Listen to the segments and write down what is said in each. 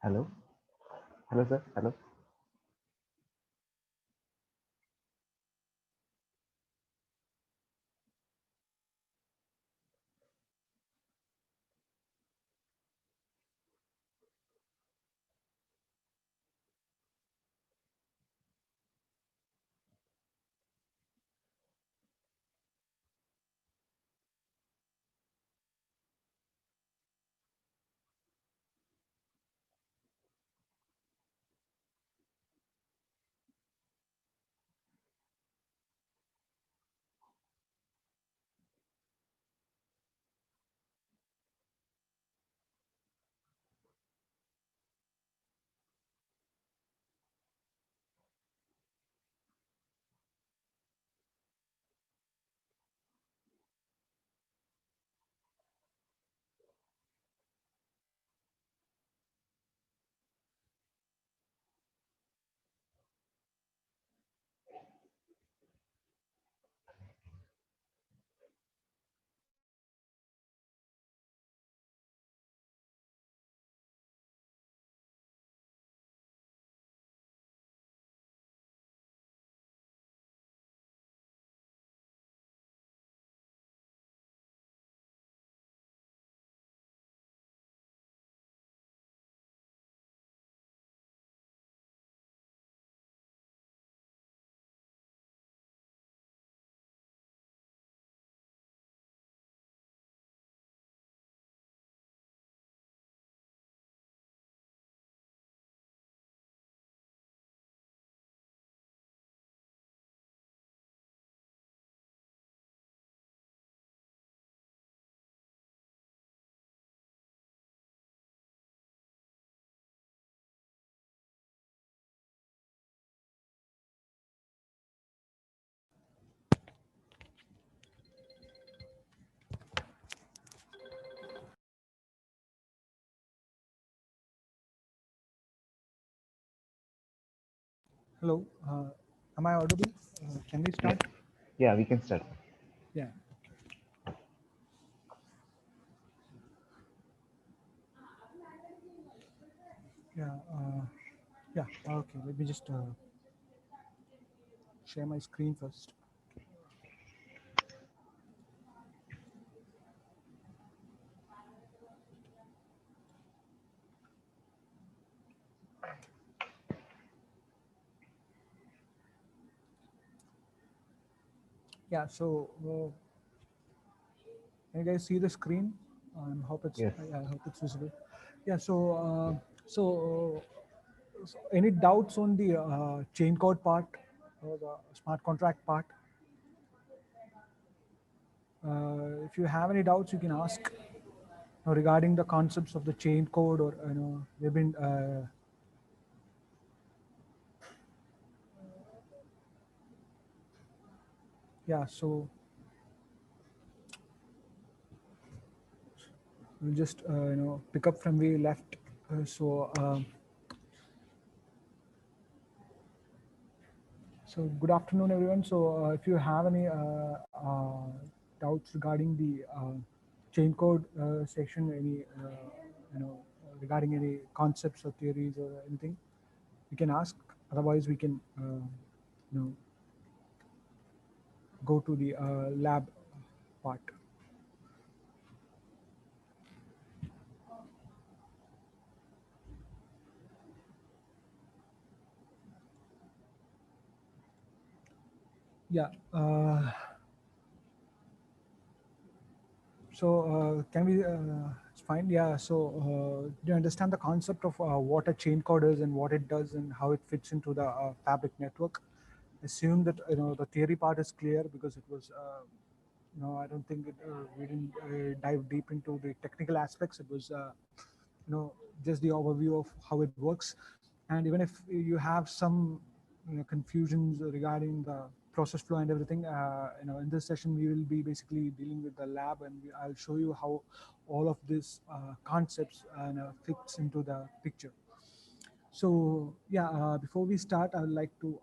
Hello? Hello, sir. Hello. Hello, am I audible? Can we Yeah. start? Yeah, we can start. Yeah, yeah, yeah. Okay, let me just share my screen first. Yeah, so can you guys see the screen? Hope it's Yes. I hope it's visible. Yeah, so any doubts on the chain code part or the smart contract part? If you have any doubts, you can ask regarding the concepts of the chain code, or they've been yeah. So we'll just pick up from where we left. So good afternoon, everyone. So if you have any doubts regarding the chain code section, any regarding any concepts or theories or anything, you can ask. Otherwise, we can you know go to the lab part. Yeah. So can we? It's fine. Yeah. So do you understand the concept of what a chain code is and what it does and how it fits into the fabric network? Assume that the theory part is clear because it was. I don't think we didn't dive deep into the technical aspects. It was just the overview of how it works, and even if you have some confusions regarding the process flow and everything, in this session we will be basically dealing with the lab, and I'll show you how all of these concepts fits into the picture. So yeah, before we start, I would like to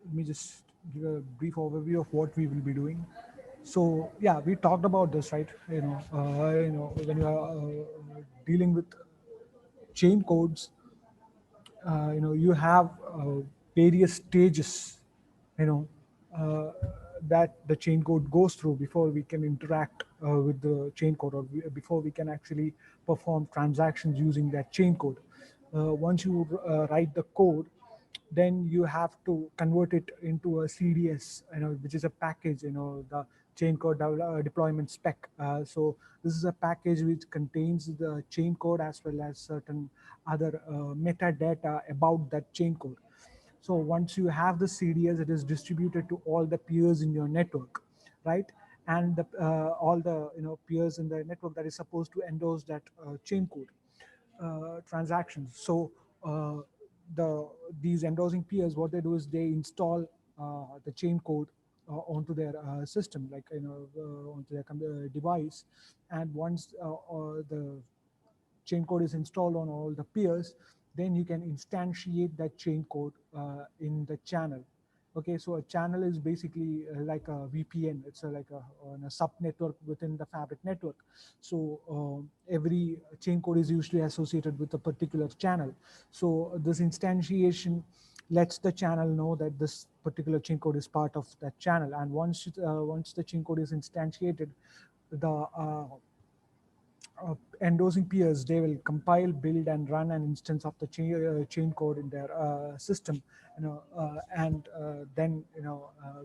let me just give a brief overview of what we will be doing. So yeah, we talked about this, right? When you are dealing with chain codes, you have various stages, you know uh, that the chain code goes through before we can interact with the chain code, or before we can actually perform transactions using that chain code. Once you write the code, then you have to convert it into a CDS, which is a package, the chain code deployment spec. So this is a package which contains the chain code as well as certain other metadata about that chain code. So once you have the CDS, it is distributed to all the peers in your network, right? And all the peers in the network that is supposed to endorse that chain code transactions. So uh, the these endorsing peers, what they do is they install the chain code onto their system, like onto their device. And once the chain code is installed on all the peers, then you can instantiate that chain code in the channel. Okay, so a channel is basically like a VPN. It's like on a sub network within the fabric network. So every chain code is usually associated with a particular channel. So this instantiation lets the channel know that this particular chain code is part of that channel. And once the chain code is instantiated, the endorsing peers, they will compile, build, and run an instance of the chain code in their system, and then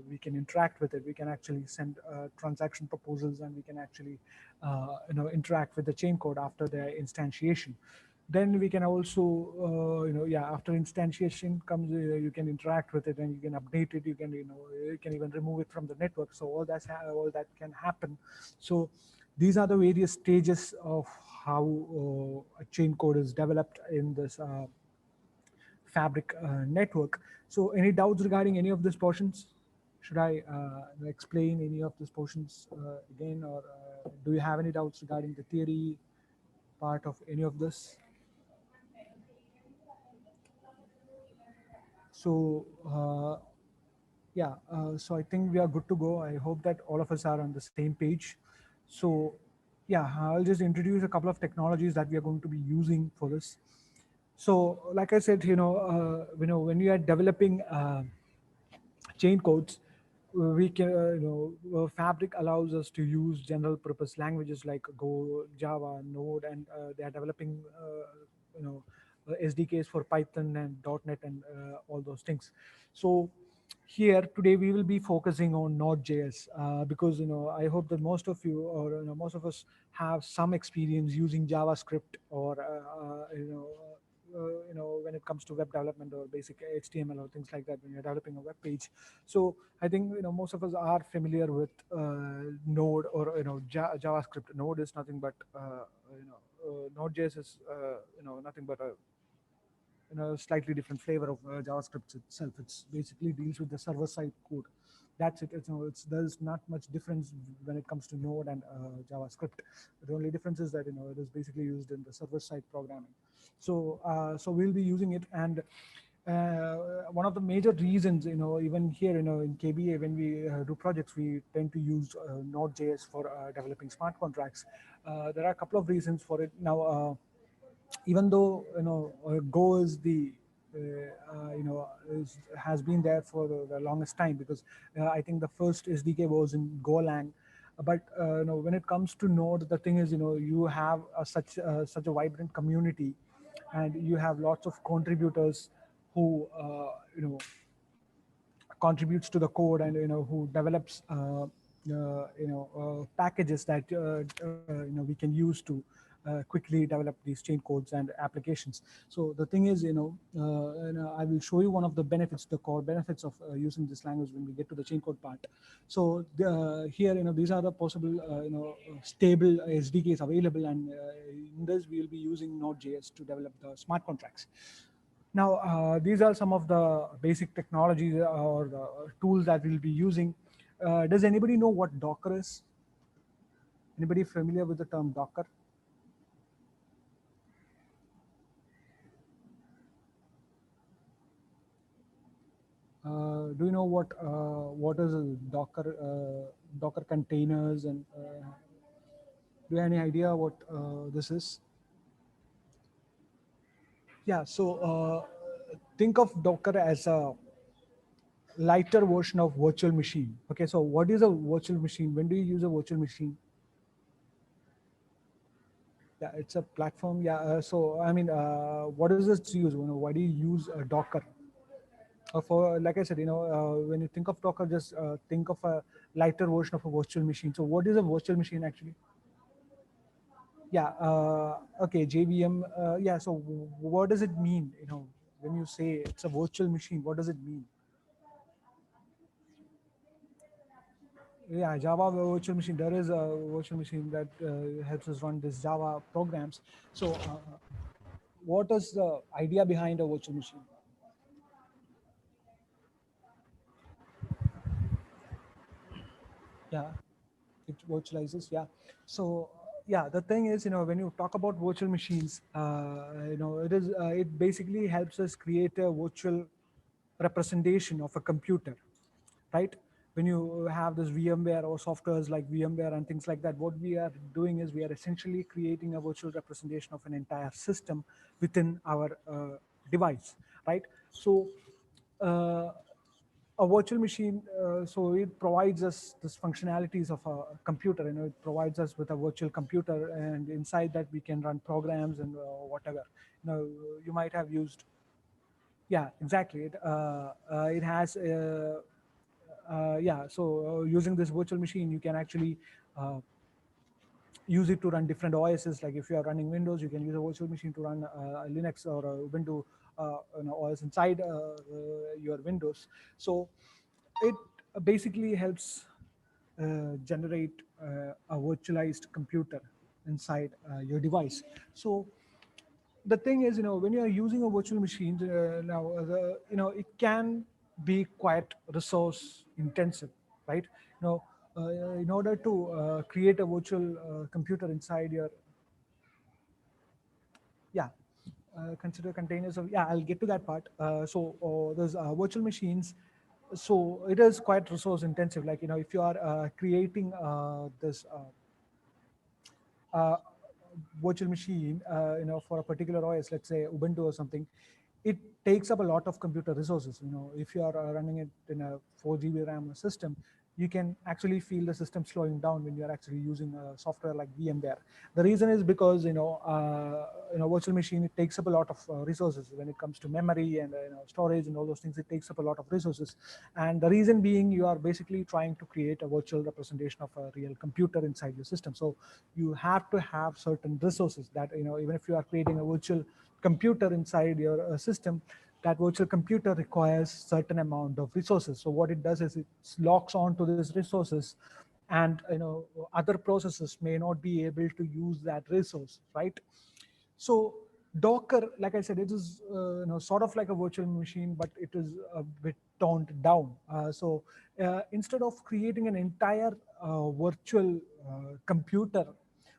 we can interact with it. We can actually send transaction proposals, and we can actually interact with the chain code after their instantiation. Then we can also yeah, after instantiation comes, you can interact with it and you can update it. You can even remove it from the network. So all that can happen. So these are the various stages of how a chain code is developed in this fabric network. So any doubts regarding any of these portions? Should I explain any of these portions again, or do you have any doubts regarding the theory part of any of this? So yeah, so I think we are good to go. I hope that all of us are on the same page. So yeah, I'll just introduce a couple of technologies that we are going to be using for this. So like I said, when you are developing chain codes, we can fabric allows us to use general purpose languages like Go, Java, Node, and they are developing you know SDKs for Python and .NET and all those things. So here today we will be focusing on Node.js, because I hope that most of you, or most of us, have some experience using JavaScript, or when it comes to web development or basic HTML or things like that, when you're developing a web page. So I think most of us are familiar with Node, or JavaScript. Node is nothing but Node.js is nothing but a slightly different flavor of JavaScript itself. It's basically deals with the server side code. That's it. There's not much difference when it comes to Node and JavaScript. The only difference is that it is basically used in the server side programming. So we'll be using it. And one of the major reasons, even here, in KBA, when we do projects, we tend to use Node.js for developing smart contracts. There are a couple of reasons for it. Now, even though Go is the has been there for the longest time, because I think the first SDK was in Golang. But when it comes to Node, the thing is, you have such a vibrant community, and you have lots of contributors who contributes to the code, and who develops packages that we can use to quickly develop these chain codes and applications. So the thing is, I will show you one of the benefits, the core benefits of using this language when we get to the chain code part. So here, these are the possible stable SDKs available, and in this we will be using Node.js to develop the smart contracts. Now, these are some of the basic technologies or the tools that we'll be using. Does anybody know what Docker is? Anybody familiar with the term Docker? do you know what is a Docker containers, and do you have any idea what this is? Yeah, so think of Docker as a lighter version of virtual machine. Okay, so what is a virtual machine? When do you use a virtual machine? Yeah, it's a platform. Yeah, so I mean, what is it used? Why do you use Docker? For like I said, when you think of Docker, just think of a lighter version of a virtual machine. So what is a virtual machine actually? Yeah. Okay. JVM. Yeah. So what does it mean? When you say it's a virtual machine, what does it mean? Yeah, Java virtual machine. There is a virtual machine that helps us run this Java programs. So, what is the idea behind a virtual machine? Yeah, it virtualizes. Yeah. So, yeah, the thing is, when you talk about virtual machines, it basically helps us create a virtual representation of a computer, right? When you have this VMware or softwares like VMware and things like that, what we are doing is we are essentially creating a virtual representation of an entire system within our device, right? So uh, a virtual machine, so it provides us this functionalities of a computer. It provides us with a virtual computer, and inside that we can run programs and whatever. You might have used. Yeah, exactly. It has yeah, so using this virtual machine, you can actually uh, use it to run different OSs. Like if you are running Windows, you can use a virtual machine to run Linux or a Ubuntu OS inside your Windows. So it basically helps generate a virtualized computer inside your device. So the thing is, when you are using a virtual machine now, it can be quite resource intensive, right? you know in order to create a virtual computer inside your. Yeah, consider containers of. Yeah, I'll get to that part. So there's virtual machines. So it is quite resource intensive. Like, if you are creating this uh, virtual machine, for a particular OS, let's say Ubuntu or something, it takes up a lot of computer resources. If you are running it in a 4 GB RAM system, you can actually feel the system slowing down when you're actually using a software like VMware. The reason is because virtual machine, it takes up a lot of resources when it comes to memory and storage and all those things. It takes up a lot of resources, and the reason being, you are basically trying to create a virtual representation of a real computer inside your system. So you have to have certain resources that, even if you are creating a virtual computer inside your system, that virtual computer requires certain amount of resources. So what it does is it locks on to these resources, and other processes may not be able to use that resource, right? So Docker, like I said, it is sort of like a virtual machine, but it is a bit toned down. So instead of creating an entire virtual computer,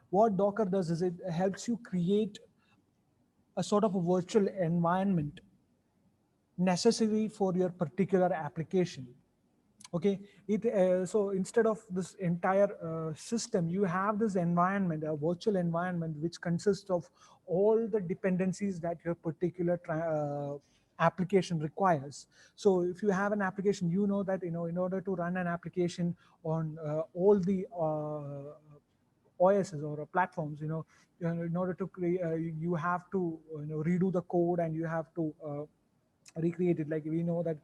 what Docker does is it helps you create a sort of a virtual environment necessary for your particular application. Okay, so instead of this entire system, you have this environment, a virtual environment, which consists of all the dependencies that your particular application requires. So if you have an application, that in order to run an application on all the OSs or platforms, in order to create, you have to redo the code, and you have to recreate it. Like, we know that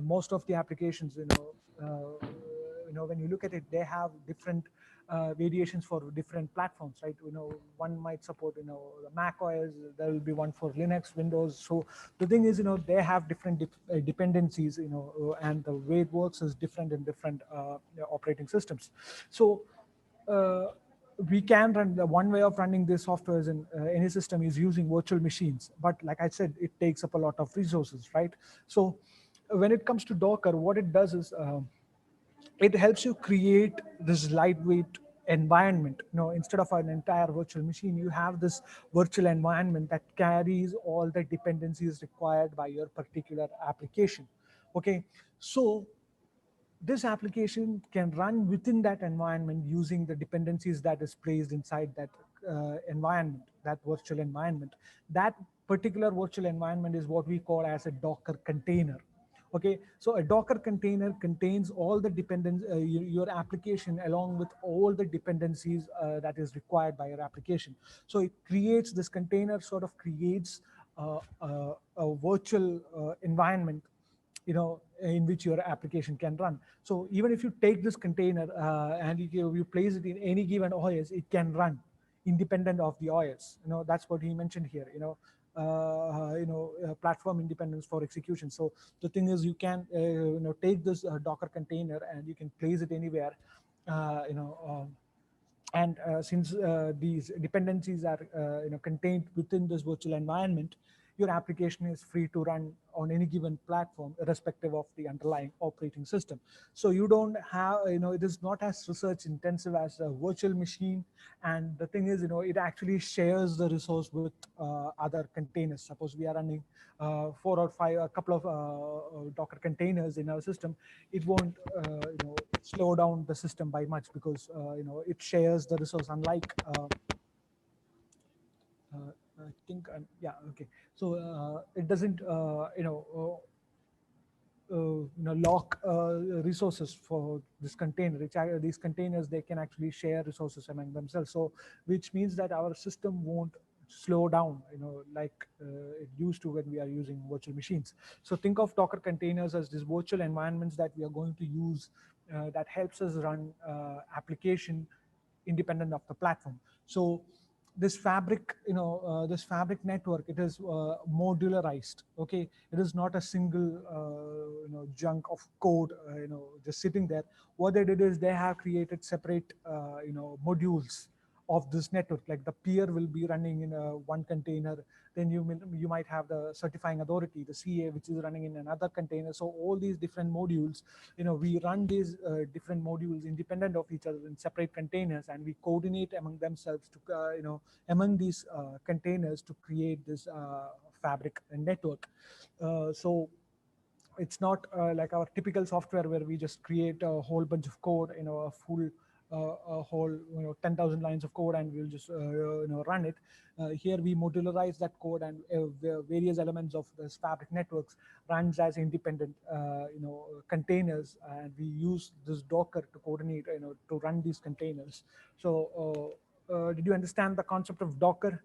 most of the applications, when you look at it, they have different variations for different platforms, right? One might support the Mac OS, there will be one for Linux, Windows. So the thing is, they have different dependencies, and the way it works is different in different operating systems. So uh, we can run, the one way of running these softwares in any system is using virtual machines, but like I said, it takes up a lot of resources, right? So when it comes to Docker, what it does is it helps you create this lightweight environment. Instead of an entire virtual machine, you have this virtual environment that carries all the dependencies required by your particular application. Okay, so this application can run within that environment using the dependencies that is placed inside that environment, that virtual environment. That particular virtual environment is what we call as a Docker container. Okay, so a Docker container contains all the dependence, your application along with all the dependencies that is required by your application. So it creates this container, sort of creates a virtual environment, in which your application can run. So even if you take this container and you place it in any given OS, it can run independent of the OS. That's what he mentioned here. Platform independence for execution. So the thing is, you can take this Docker container and you can place it anywhere. Uh, you know. And since these dependencies are contained within this virtual environment, your application is free to run on any given platform irrespective of the underlying operating system. So you don't have, it is not as research intensive as a virtual machine. And the thing is, it actually shares the resource with other containers. Suppose we are running four or five, a couple of Docker containers in our system, it won't slow down the system by much, because it shares the resource, unlike I think yeah, okay. So it doesn't lock resources for this container. These containers, they can actually share resources among themselves. So which means that our system won't slow down, like it used to when we are using virtual machines. So think of Docker containers as these virtual environments that we are going to use, that helps us run application independent of the platform. So this fabric network, it is modularized. Okay, it is not a single chunk of code just sitting there. What they did is they have created separate modules of this network. Like the peer will be running in one container, then you might have the certifying authority, the CA, which is running in another container. So all these different modules, we run these different modules independent of each other in separate containers, and we coordinate among themselves to among these containers to create this fabric network. So it's not like our typical software where we just create a whole bunch of code, a full a whole 10,000 lines of code, and we'll just run it. Here we modularize that code, and the various elements of this fabric networks runs as independent containers, and we use this Docker to coordinate, to run these containers. So did you understand the concept of Docker?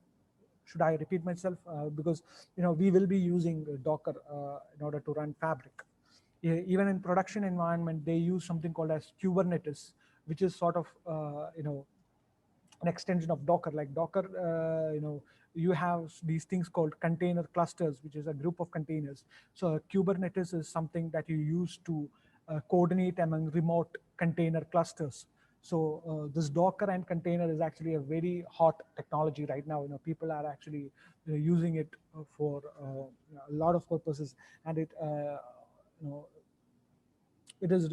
Should I repeat myself? Because we will be using Docker in order to run Fabric. Even in production environment, they use something called as Kubernetes, which is sort of an extension of Docker. Like Docker, you have these things called container clusters, which is a group of containers. So Kubernetes is something that you use to coordinate among remote container clusters. So this Docker and container is actually a very hot technology right now. People are actually using it for a lot of purposes, and you know, it is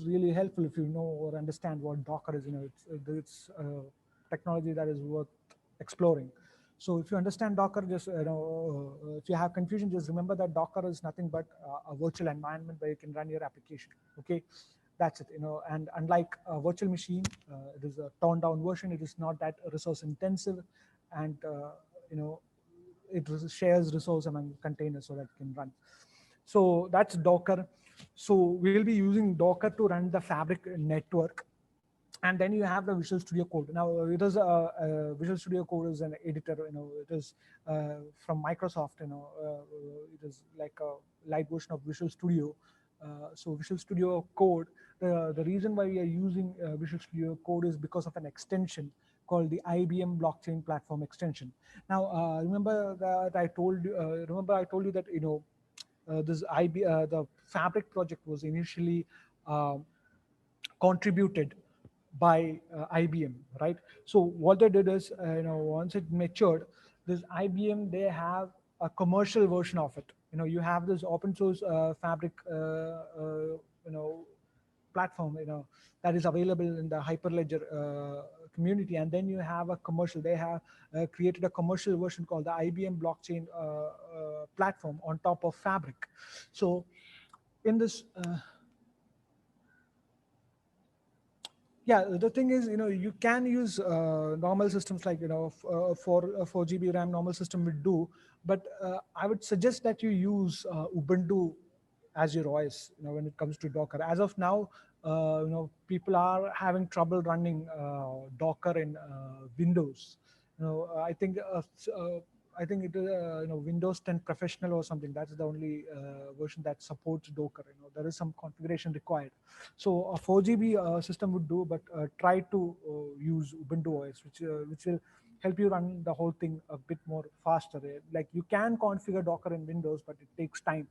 really helpful if you know or understand what Docker is. It's technology that is worth exploring. So if you understand Docker, just if you have confusion, just remember that Docker is nothing but a virtual environment where you can run your application. Okay, that's it. And unlike a virtual machine, it is a toned down version. It is not that resource intensive, and you know it shares resource among containers so that it can run. So that's Docker. So we'll be using Docker to run the Fabric network. And then you have the Visual Studio Code. Now it is Visual Studio Code is an editor. It is from Microsoft. It is like a light version of Visual Studio. So Visual Studio Code. The reason why we are using Visual Studio Code is because of an extension called the IBM Blockchain Platform extension. Now remember that I told you. Remember I told you that the Fabric project was initially contributed by IBM, right? So what they did is, once it matured, this IBM, they have a commercial version of it. You have this open source Fabric, platform, that is available in the Hyperledger community, and then you have a commercial. They have created a commercial version called the IBM blockchain platform on top of Fabric. So in this yeah, the thing is, you can use normal systems like, 4 GB RAM normal system would do, but I would suggest that you use Ubuntu as your OS, when it comes to Docker. As of now, people are having trouble running Docker in Windows. I think it is Windows 10 Professional or something. That's the only version that supports Docker. There is some configuration required. So a 4 GB system would do, but try to use Ubuntu OS, which will help you run the whole thing a bit more faster. Like you can configure Docker in Windows, but it takes time.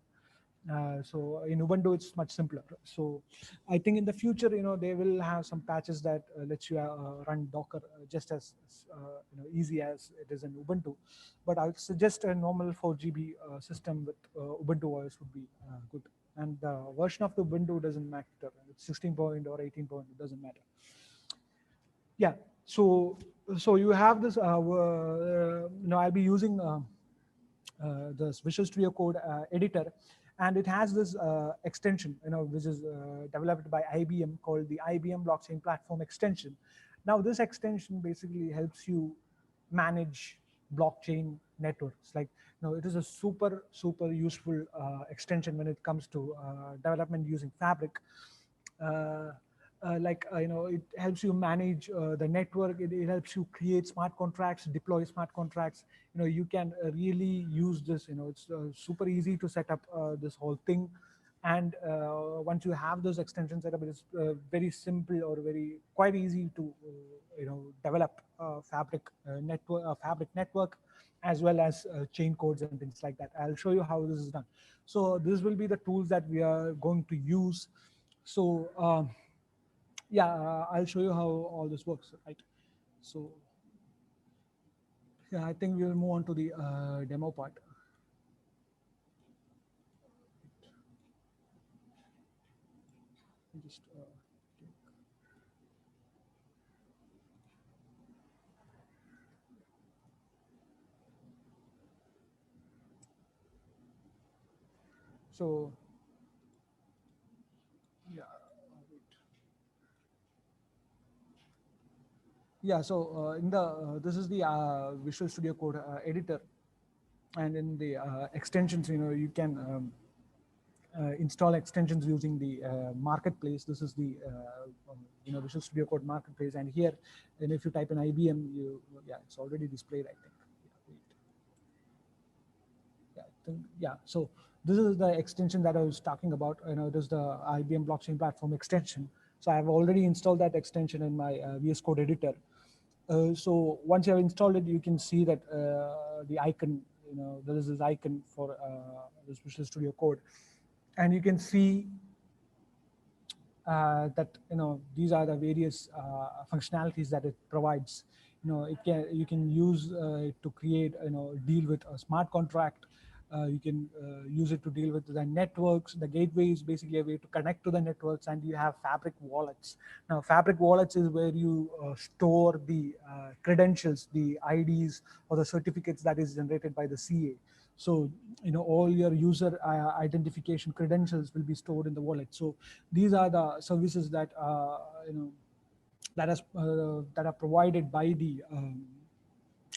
So in Ubuntu, it's much simpler. So I think in the future, they will have some patches that lets you run Docker just as easy as it is in Ubuntu. But I would suggest a normal 4 GB system with Ubuntu OS would be good. And the version of the Ubuntu doesn't matter. It's 16 point or 18 point. It doesn't matter. Yeah. So you have this. I'll be using this Visual Studio Code editor, and it has this extension, which is developed by IBM called the IBM Blockchain Platform Extension. Now, this extension basically helps you manage blockchain networks. Like, it is a super useful extension when it comes to development using Fabric. Uh, it helps you manage the network. It helps you create smart contracts, deploy smart contracts. You can really use this. It's super easy to set up this whole thing. And once you have those extensions set up, it is very simple or very quite easy to develop fabric network, as well as chain codes and things like that. I'll show you how this is done. So this will be the tools that we are going to use. So yeah, I'll show you how all this works, right? So yeah, I think we'll move on to the demo part. Just so yeah, yeah. So in the this is the Visual Studio Code editor, and in the extensions, you can install extensions using the marketplace. This is the Visual Studio Code marketplace, and here, and if you type in IBM, yeah, it's already displayed, I think. Yeah, yeah. So this is the extension that I was talking about. It is the IBM Blockchain Platform extension. So I've already installed that extension in my VS Code editor. So once you have installed it, you can see that the icon, there is this icon for this Visual Studio Code, and you can see that these are the various functionalities that it provides. You can use it to create, deal with a smart contract. You can use it to deal with the networks. The gateway is basically a way to connect to the networks, and you have Fabric wallets. Now, Fabric wallets is where you store the credentials, the IDs, or the certificates that is generated by the CA. So all your user identification credentials will be stored in the wallet. So these are the services that that are provided by the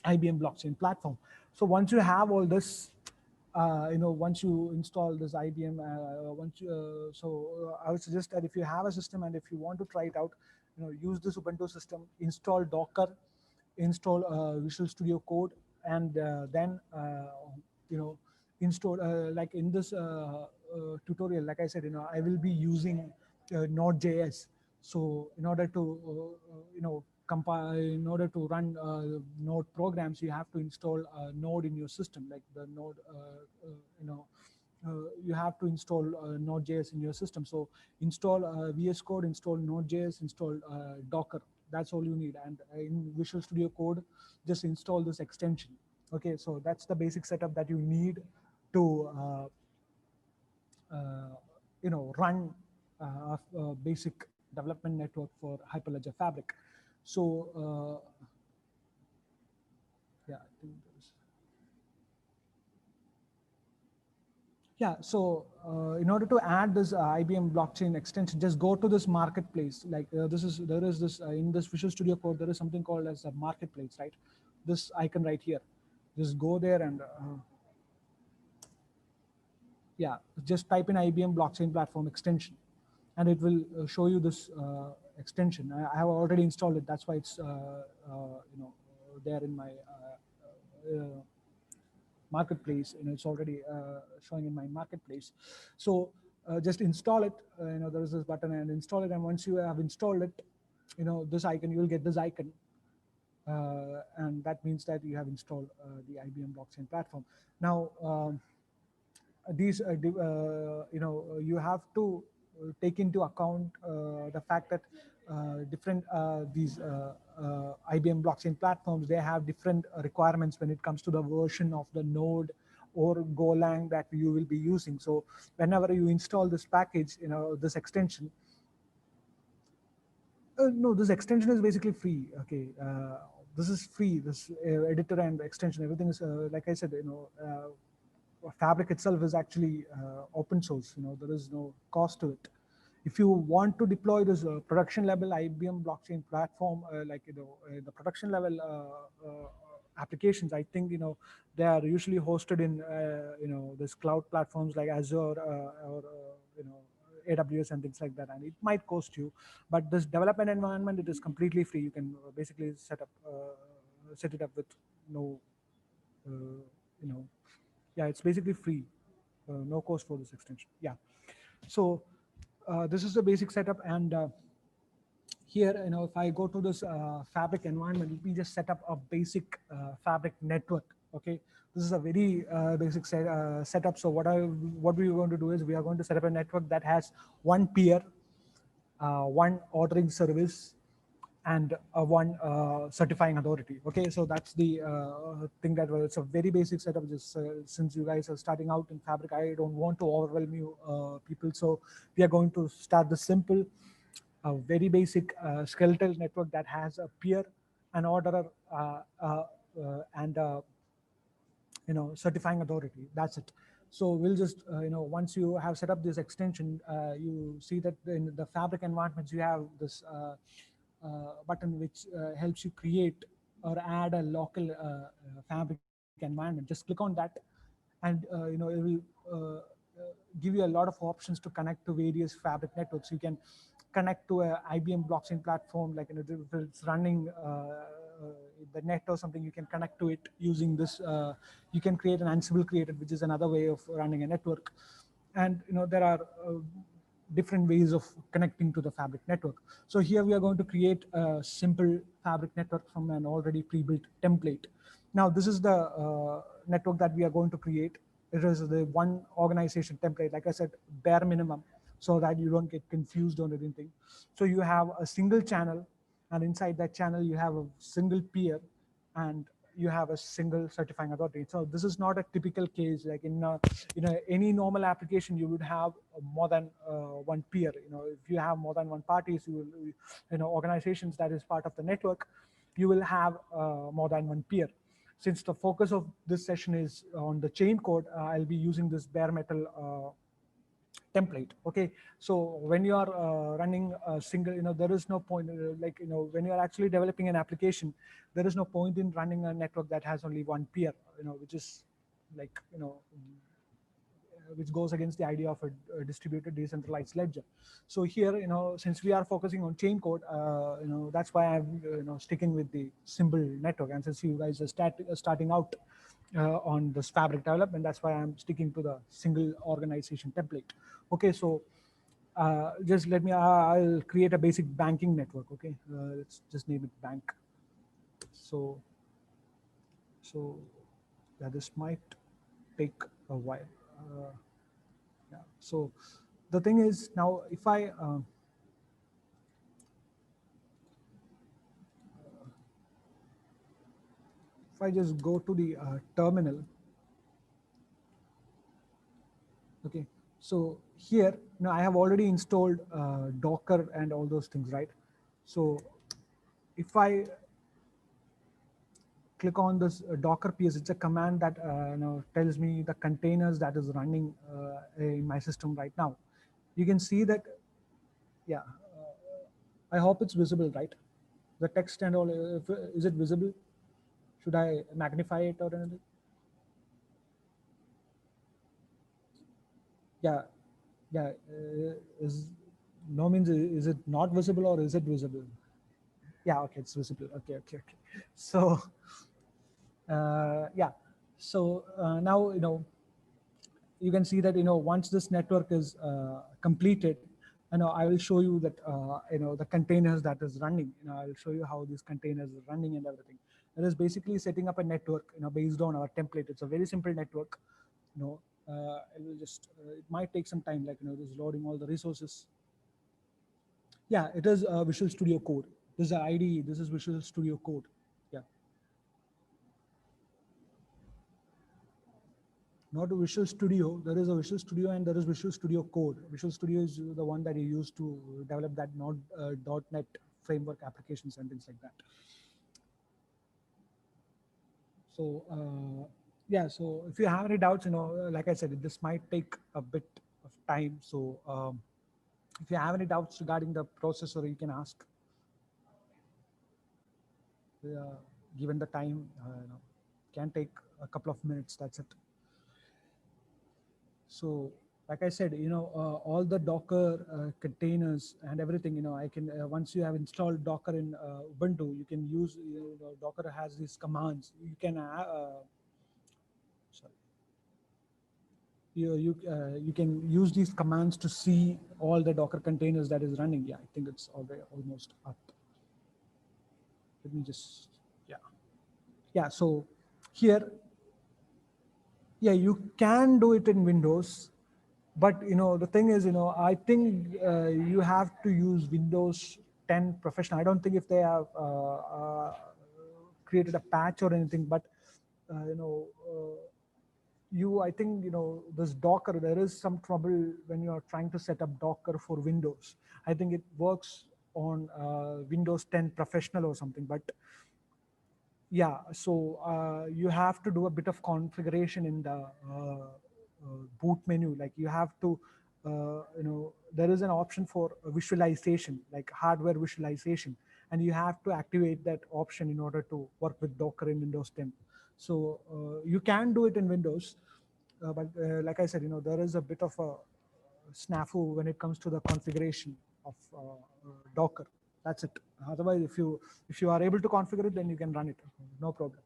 IBM blockchain platform. So once you have all this, once you install this IBM, I would suggest that if you have a system and if you want to try it out, use this Ubuntu system, install Docker, install Visual Studio Code, and then install like in this tutorial, like I said, I will be using Node.js. So in order to compile, in order to run Node programs, you have to install Node in your system, like the Node you have to install Node.js in your system. So install VS Code, install Node.js, install Docker. That's all you need. And in Visual Studio Code, just install this extension. Okay, so that's the basic setup that you need to run a basic development network for Hyperledger Fabric. So yeah, I think there's, Yeah, so in order to add this IBM blockchain extension, just go to this marketplace. Like there is this in this Visual Studio Code, there is something called as a marketplace, right? This icon right here. Just go there and yeah, just type in IBM blockchain platform extension, and it will show you this extension. I have already installed it. That's why it's there in my marketplace. It's already showing in my marketplace. So just install it. There is this button and install it. And once you have installed it, this icon, you will get this icon. And that means that you have installed the IBM blockchain platform. Now, these you have to take into account the fact that different these IBM blockchain platforms, they have different requirements when it comes to the version of the node or Golang that you will be using. So whenever you install this package, this extension, no, this extension is basically free. Okay, this is free. This editor and extension, everything is like I said. Fabric itself is actually open source. There is no cost to it. If you want to deploy this production level IBM blockchain platform, the production level applications, I think they are usually hosted in this cloud platforms like Azure or AWS and things like that, and it might cost you. But this development environment, it is completely free. You can basically set it up with no yeah, it's basically free, no cost for this extension. Yeah, so this is the basic setup. And here, if I go to this Fabric environment, let me just set up a basic Fabric network. Okay, this is a very basic setup. So what we are going to do is we are going to set up a network that has one peer, one ordering service, and one certifying authority. Okay, so that's the thing that it's a very basic setup. Just since you guys are starting out in Fabric, I don't want to overwhelm you people. So we are going to start the simple, very basic skeletal network that has a peer, an orderer, and certifying authority. That's it. So we'll just once you have set up this extension, you see that in the Fabric environments you have this button which helps you create or add a local Fabric environment. Just click on that, and it will uh, give you a lot of options to connect to various Fabric networks. You can connect to a IBM blockchain platform, like if it's running the net or something, you can connect to it using this. You can create an Ansible created, which is another way of running a network. And there are different ways of connecting to the Fabric network. So here we are going to create a simple Fabric network from an already pre-built template. Now this is the network that we are going to create. It is the one organization template, like I said, bare minimum, so that you don't get confused on anything. So you have a single channel, and inside that channel you have a single peer, and you have a single certifying authority. So this is not a typical case like in any normal application. You would have more than one peer. If you have more than one parties, you will, organizations that is part of the network, you will have more than one peer. Since the focus of this session is on the chain code, I'll be using this bare metal template. Okay, so when you are running a single, there is no point, when you are actually developing an application, there is no point in running a network that has only one peer, which is like which goes against the idea of a distributed decentralized ledger. So here, since we are focusing on chain code, that's why I'm sticking with the simple network. And since you guys are starting out on this Fabric development, that's why I'm sticking to the single organization template. Okay, so just let me, I'll create a basic banking network. Okay, let's just name it bank. So yeah, this might take a while. Yeah. So the thing is, now if I just go to the terminal, okay. So here, now I have already installed Docker and all those things, right? So if I click on this Docker PS, it's a command that tells me the containers that is running in my system right now. You can see that, yeah. I hope it's visible, right? The text and all. Is it visible? Should I magnify it or anything? Yeah, yeah. Is no means is it not visible or is it visible? Yeah, okay, it's visible. Okay, okay, okay. So yeah, so now you can see that once this network is completed, I will show you that the containers that is running. I'll show you how these containers are running and everything. It is basically setting up a network based on our template. It's a very simple network. It will just it might take some time, like just loading all the resources. Yeah, it is Visual Studio Code. This is the IDE. This is Visual Studio Code. Yeah. Not a Visual Studio. There is a Visual Studio and there is Visual Studio Code. Visual Studio is the one that you use to develop that .NET framework applications and things like that. So yeah, so if you have any doubts, like I said, this might take a bit of time. So if you have any doubts regarding the processor, you can ask. Given the time, can take a couple of minutes. That's it. So like I said, all the Docker containers and everything, I can, once you have installed Docker in Ubuntu, you can use, Docker has these commands. You can, sorry, you can use these commands to see all the Docker containers that is running. Yeah, I think it's already almost up. Let me just, yeah. Yeah, so here, yeah, you can do it in Windows, but the thing is, I think you have to use Windows 10 Professional. I don't think if they have created a patch or anything, but I think this Docker, there is some trouble when you are trying to set up Docker for Windows. I think it works on Windows 10 Professional or something, but yeah, so you have to do a bit of configuration in the boot menu. Like you have to, there is an option for visualization, like hardware visualization, and you have to activate that option in order to work with Docker in Windows 10. So you can do it in Windows, but like I said, there is a bit of a snafu when it comes to the configuration of Docker. That's it. Otherwise, if you are able to configure it, then you can run it, no problem.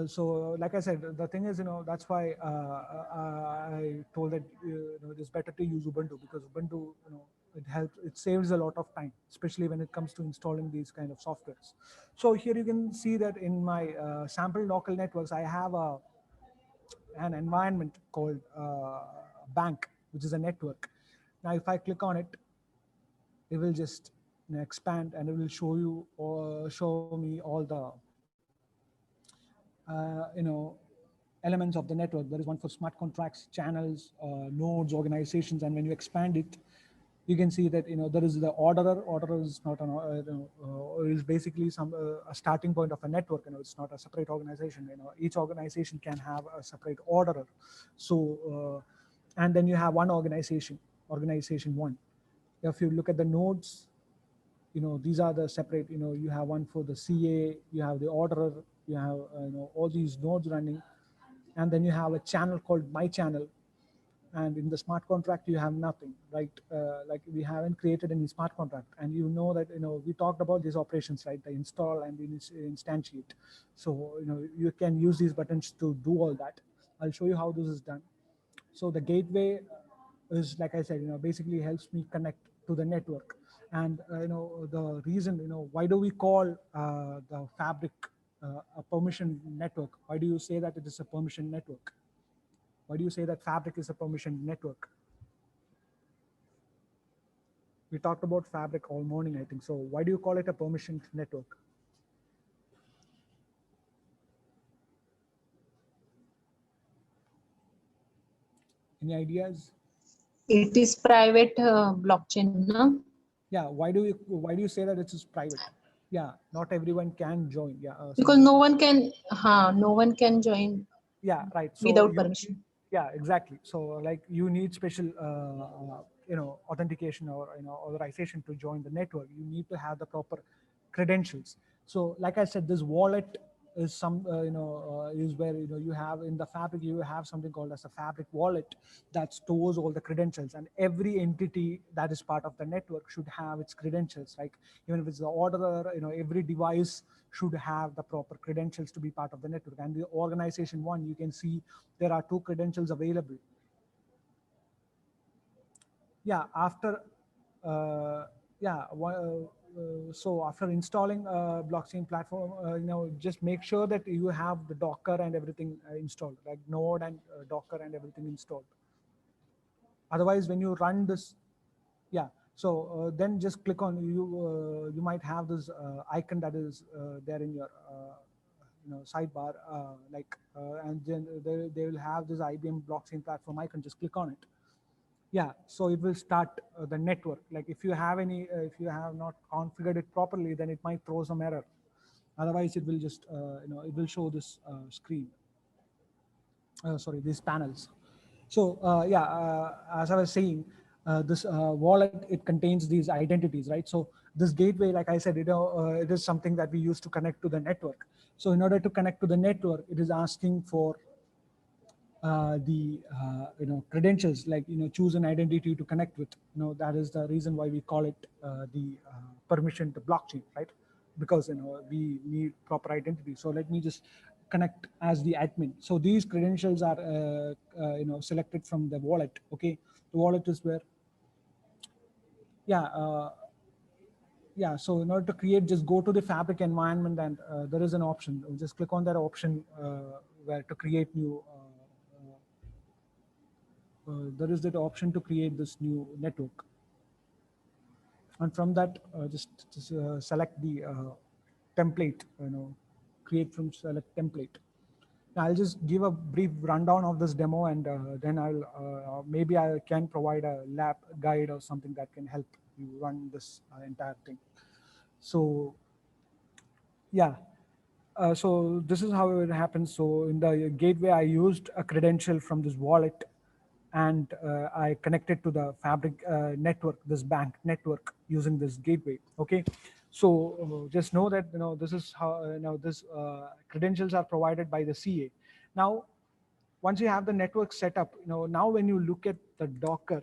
So like I said, the thing is, that's why I told that it is better to use Ubuntu, because Ubuntu, it helps, it saves a lot of time, especially when it comes to installing these kind of softwares. So here you can see that in my sample local networks, I have an environment called bank, which is a network. Now, if I click on it, it will just expand and it will show you or show me all the elements of the network. There is one for smart contracts, channels, nodes, organizations, and when you expand it, you can see that there is the orderer. Orderer is not an is basically a starting point of a network. It's not a separate organization. Each organization can have a separate orderer. So and then you have one organization one. If you look at the nodes, these are the separate, you have one for the CA, you have the orderer, you have all these nodes running, and then you have a channel called my channel. And in the smart contract you have nothing, right? Like we haven't created any smart contract, and that we talked about these operations, right? The install and the instantiate. So you can use these buttons to do all that. I'll show you how this is done. So the gateway is, like I said, basically helps me connect to the network. And the reason, why do we call the fabric a permission network? Why do you say that it is a permission network? Why do you say that fabric is a permission network? We talked about fabric all morning, I think. So why do you call it a permission network? Any ideas? It is private blockchain, no? Yeah. Why do you say that it is private? Yeah, not everyone can join. Yeah, because some. no one can join Yeah, right. So without you need, permission. yeah, exactly. So like you need special authentication or authorization to join the network. You need to have the proper credentials. So like I said, this wallet is some is where you have in the fabric, you have something called as a fabric wallet that stores all the credentials, and every entity that is part of the network should have its credentials. Like even if it's the orderer, every device should have the proper credentials to be part of the network. And the organization one, you can see there are two credentials available. Yeah, after uh, yeah so after installing blockchain platform, just make sure that you have the Docker and everything installed, like Node and Docker and everything installed. Otherwise, when you run this, yeah, so then just click on, you might have this icon that is there in your sidebar, and then they will have this IBM blockchain platform icon. Just click on it. Yeah, so it will start the network. Like if you have any if you have not configured it properly, then it might throw some error. Otherwise it will just it will show this screen, sorry, these panels. So yeah, as I was saying, this wallet, it contains these identities, right? So this gateway, like I said, it is something that we use to connect to the network. So in order to connect to the network, it is asking for the credentials, like choose an identity to connect with. That is the reason why we call it the permission to blockchain, right? Because we need proper identity. So let me just connect as the admin. So these credentials are selected from the wallet. Okay, the wallet is where, yeah, yeah. So in order to create, just go to the fabric environment, and there is an option. Just click on that option where to create new there is that option to create this new network. And from that, just select the template, create from select template. Now I'll just give a brief rundown of this demo, and then I'll maybe I can provide a lab guide or something that can help you run this entire thing. So yeah, so this is how it happens. So in the gateway, I used a credential from this wallet, and I connected to the Fabric network, this bank network, using this gateway. Okay, so just know that this is how this credentials are provided by the CA. Now, once you have the network set up, now when you look at the Docker,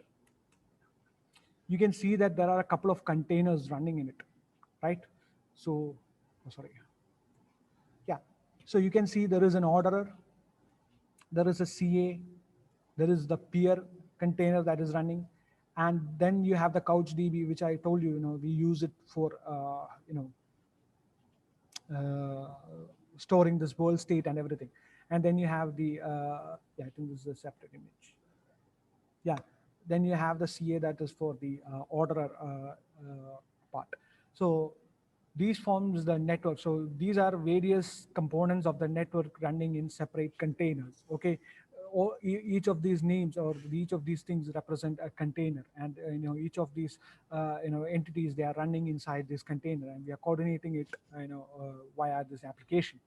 you can see that there are a couple of containers running in it, right? So, oh, sorry. Yeah. So you can see there is an orderer, there is a CA, there is the peer container that is running, and then you have the CouchDB, which I told you, we use it for, uh, storing this world state and everything. And then you have the, yeah, I think this is a separate image. Yeah, then you have the CA that is for the orderer part. So these forms the network. So these are various components of the network running in separate containers. Okay, each of these names or each of these things represent a container, and each of these entities, they are running inside this container, and we are coordinating it via this application.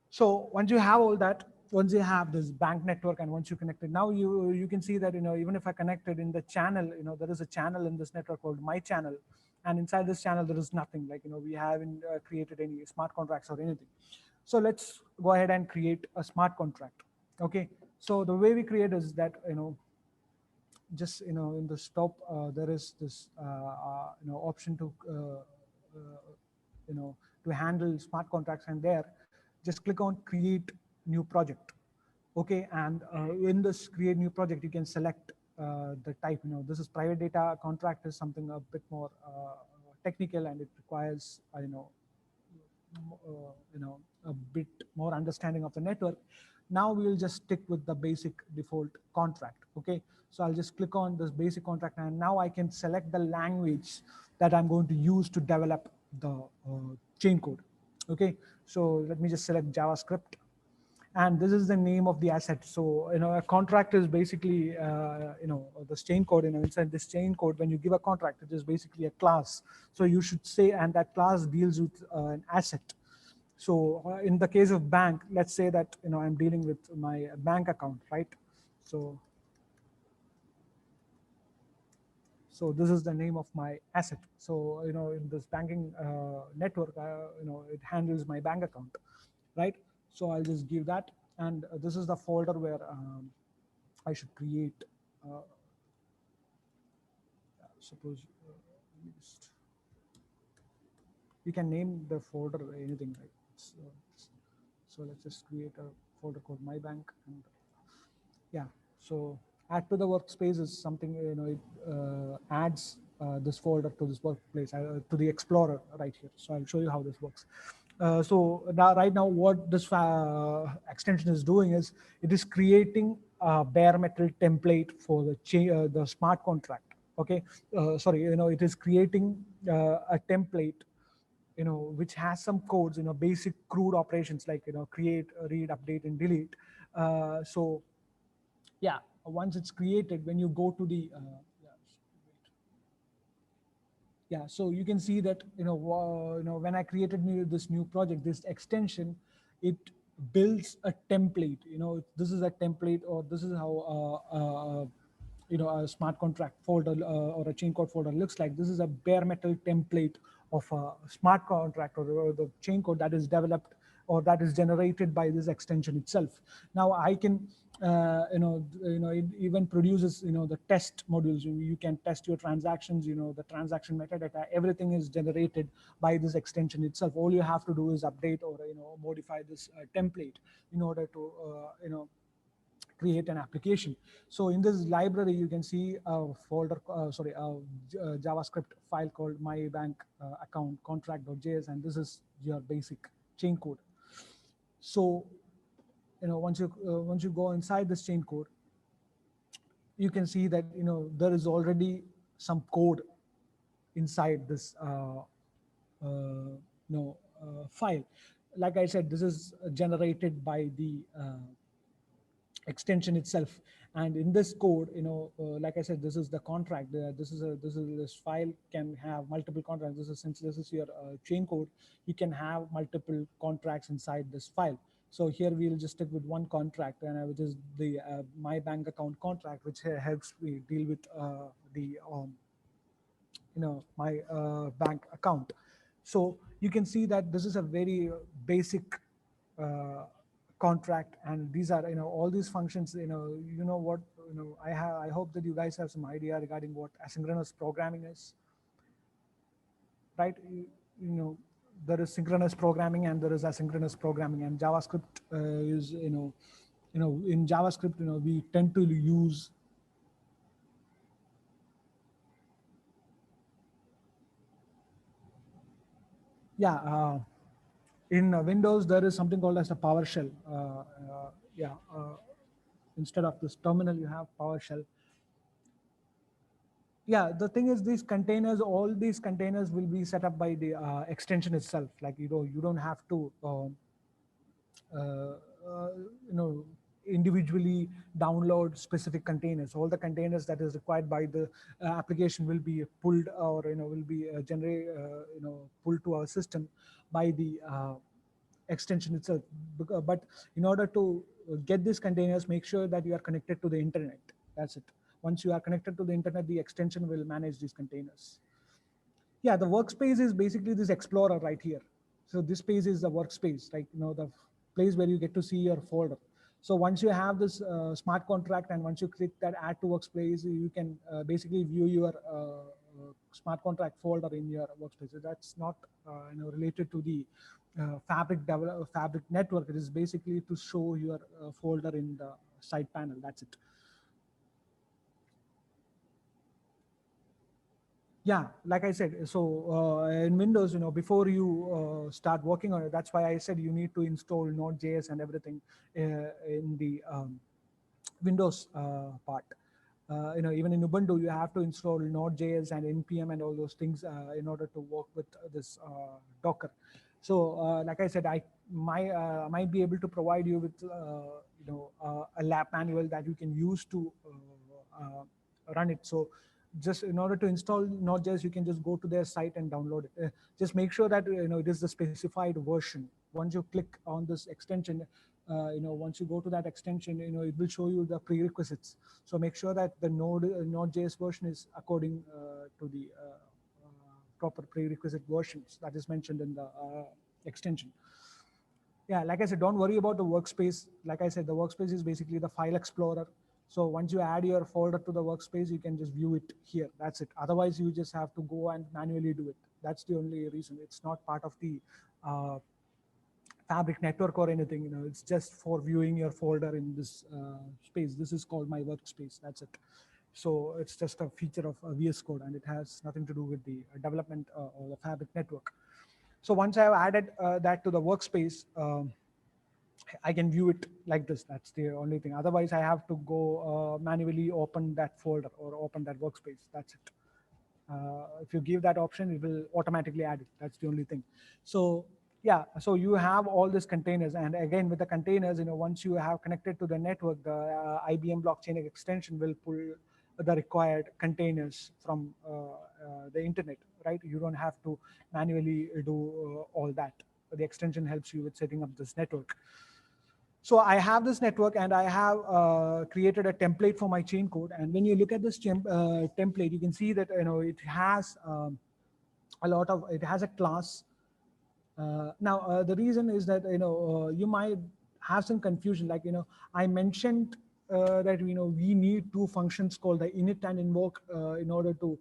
So once you have all that, once you have this bank network, and once you connect it, now you can see that even if I connected in the channel, there is a channel in this network called my channel, and inside this channel there is nothing, like we haven't created any smart contracts or anything. So let's go ahead and create a smart contract. Okay, so the way we create is that just in the stop, there is this option to you know to handle smart contracts, and there just click on create new project. Okay, and in this create new project, you can select the type. This is private data contract, is something a bit more technical, and it requires a bit more understanding of the network. Now we will just stick with the basic default contract. Okay, so I'll just click on this basic contract, and now I can select the language that I'm going to use to develop the chain code. Okay, so let me just select JavaScript, and this is the name of the asset. So a contract is basically this chain code. Inside this chain code, when you give a contract, it is basically a class. So you should say, and that class deals with an asset. So in the case of bank, let's say that I'm dealing with my bank account, right? So this is the name of my asset. So in this banking network, it handles my bank account, right? So I'll just give that, and this is the folder where I should create. Suppose you can name the folder anything, right? So let's just create a folder called my bank, and yeah. So add to the workspace is something, it adds this folder to this workplace, to the Explorer right here. So I'll show you how this works. So now, right now, what this extension is doing is it is creating a bare metal template for the smart contract. Okay, sorry, it is creating a template, which has some codes, basic crude operations like create, read, update, and delete. So yeah, once it's created, when you go to the so you can see that when I created this new project, this extension, it builds a template. This is a template, or this is how a smart contract folder or a chain code folder looks like. This is a bare metal template of a smart contract, or the chain code that is developed or that is generated by this extension itself. Now I can it even produces the test modules. You can test your transactions, the transaction metadata, everything is generated by this extension itself. All you have to do is update or modify this template in order to create an application. So in this library, you can see a folder, JavaScript file called my bank account contract.js, and this is your basic chain code. So once you go inside this chain code, you can see that there is already some code inside this file. Like I said, this is generated by the extension itself. And in this code, like I said, this is the contract. This file can have multiple contracts. Since this is your chain code, you can have multiple contracts inside this file. So here we'll just stick with one contract, and which is the my bank account contract, which helps me deal with the my bank account. So you can see that this is a very basic uh, contract, and these are all these functions. What I hope that you guys have some idea regarding what asynchronous programming is, right? There is synchronous programming and there is asynchronous programming, and JavaScript is in JavaScript we tend to use in Windows, there is something called as a PowerShell. Yeah, instead of this terminal, you have PowerShell. Yeah, the thing is, these containers, all these containers will be set up by the extension itself. Like you don't have to uh, uh, individually download specific containers. All the containers that is required by the application will be pulled, or will be pulled to our system by the extension itself. But in order to get these containers, make sure that you are connected to the internet. That's it. Once you are connected to the internet, the extension will manage these containers. Yeah, the workspace is basically this Explorer right here. So this space is the workspace, like the place where you get to see your folder. So once you have this smart contract, and once you click that add to workspace, you can basically view your smart contract folder in your workspace. So that's not related to the fabric network. It is basically to show your folder in the side panel. That's it. Yeah, like I said, so in Windows, before you start working on it, that's why I said you need to install Node.js and everything in the Windows part. Even in Ubuntu, you have to install Node.js and npm and all those things in order to work with this Docker. So like I said, I might be able to provide you with a lab manual that you can use to run it. So just in order to install Node.js, you can just go to their site and download it. Just make sure that it is the specified version. Once you click on this extension, once you go to that extension, it will show you the prerequisites. So make sure that the Node.js version is according to the proper prerequisite versions that is mentioned in the extension. Yeah, like I said, don't worry about the workspace. Like I said, the workspace is basically the file explorer. So once you add your folder to the workspace, you can just view it here. That's it. Otherwise, you just have to go and manually do it. That's the only reason. It's not part of the Fabric network or anything. It's just for viewing your folder in this space. This is called my workspace. That's it. So it's just a feature of VS Code, and it has nothing to do with the development or the Fabric network. So once I have added that to the workspace, I can view it like this. That's the only thing. Otherwise, I have to go manually open that folder or open that workspace. That's it. If you give that option, it will automatically add it. That's the only thing. So yeah, so you have all these containers, and again with the containers, once you have connected to the network, the IBM blockchain extension will pull the required containers from the internet, right? You don't have to manually do all that. The extension helps you with setting up this network. So I have this network, and I have created a template for my chain code. And when you look at this template, you can see that it has it has a class. Now the reason is that you might have some confusion. Like I mentioned that we need two functions called the init and invoke in order to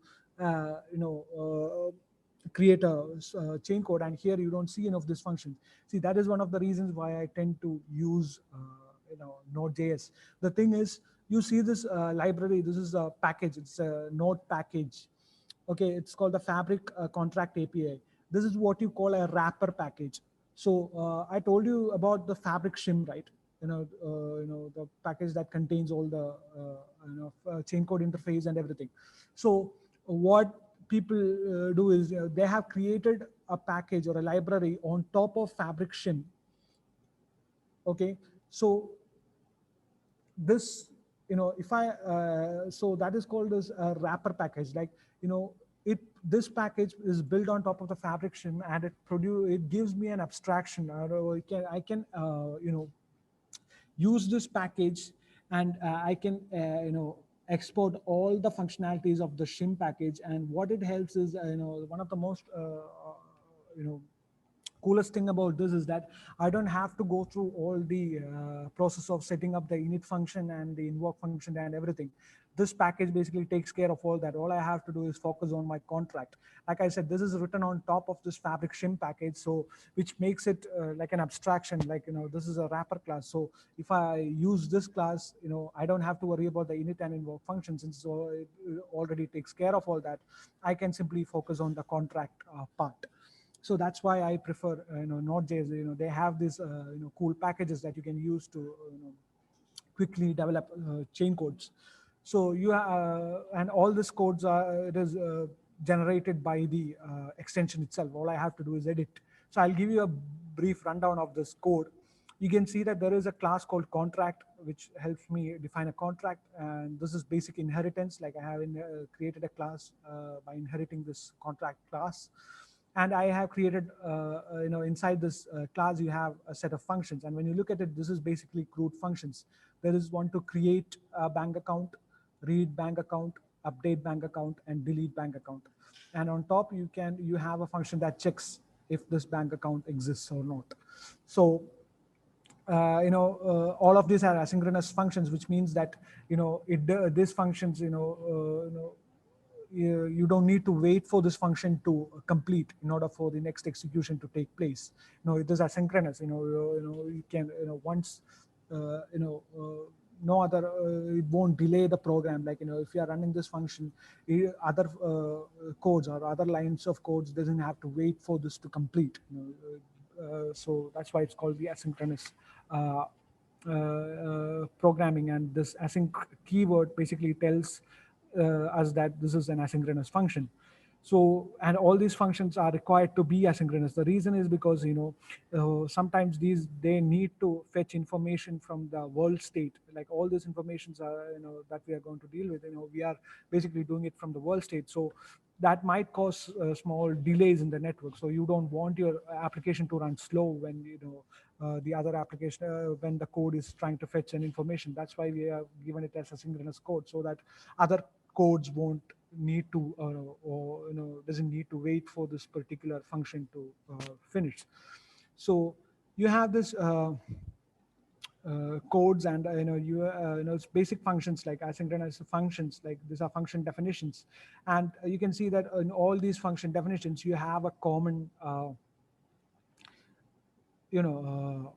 create a chain code, and here you don't see any of these functions. See, that is one of the reasons why I tend to use Node.js. The thing is, you see this library. This is a package. It's a Node package. Okay, it's called the Fabric Contract API. This is what you call a wrapper package. So I told you about the Fabric shim, right? The package that contains all the chain code interface and everything. So what people do is they have created a package or a library on top of Fabric shim. Okay, so this if I so that is called as a wrapper package. Like this package is built on top of the Fabric shim, and it gives me an abstraction. I can use this package, and I can export all the functionalities of the shim package. And what it helps is one of the most coolest thing about this is that I don't have to go through all the process of setting up the init function and the invoke function and everything. This package basically takes care of all that. All I have to do is focus on my contract. Like I said, this is written on top of this Fabric shim package, so which makes it like an abstraction. Like this is a wrapper class. So if I use this class, I don't have to worry about the init and invoke functions, since it already takes care of all that. I can simply focus on the contract part. So that's why I prefer Node.js. They have these cool packages that you can use to quickly develop chain codes. So and all these codes are it is generated by the extension itself. All I have to do is edit. So I'll give you a brief rundown of this code. You can see that there is a class called contract, which helps me define a contract, and this is basic inheritance. Like I have created a class by inheriting this contract class. And I have created, inside this class, you have a set of functions. And when you look at it, this is basically CRUD functions. There is one to create a bank account, read bank account, update bank account, and delete bank account. And on top, you have a function that checks if this bank account exists or not. So, all of these are asynchronous functions, which means that, these functions, you don't need to wait for this function to complete in order for the next execution to take place. It is asynchronous. You can once no other it won't delay the program. Like if you are running this function, other codes or other lines of codes doesn't have to wait for this to complete. So that's why it's called the asynchronous programming. And this async keyword basically tells us that this is an asynchronous function. So, and all these functions are required to be asynchronous. The reason is because, sometimes they need to fetch information from the world state. Like all these informations are, that we are going to deal with, we are basically doing it from the world state. So that might cause small delays in the network. So you don't want your application to run slow when, the other application, when the code is trying to fetch an information. That's why we have given it as a synchronous code, so that other codes won't need to, or doesn't need to wait for this particular function to finish. So you have this codes, and it's basic functions like asynchronous functions, like these are function definitions. And you can see that in all these function definitions you have a common you know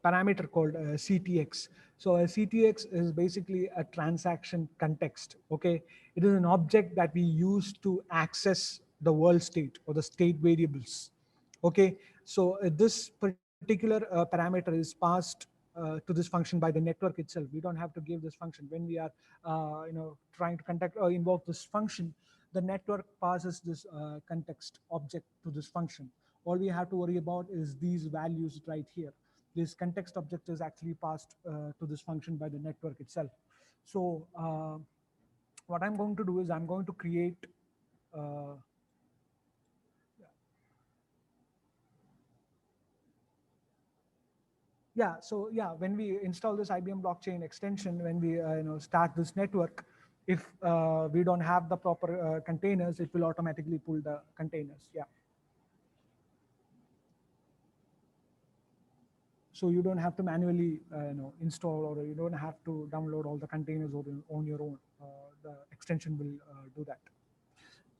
parameter called CTX. So a CTX is basically a transaction context. Okay, it is an object that we use to access the world state or the state variables. Okay, so this particular parameter is passed to this function by the network itself. We don't have to give this function. When we are trying to contact or invoke this function, the network passes this context object to this function. All we have to worry about is these values right here. This context object is actually passed to this function by the network itself. So what I'm going to do is I'm going to create uh, yeah, so yeah, when we install this IBM blockchain extension, when we start this network, if we don't have the proper containers, it will automatically pull the containers. Yeah. So you don't have to manually install, or you don't have to download all the containers on your own. The extension will do that.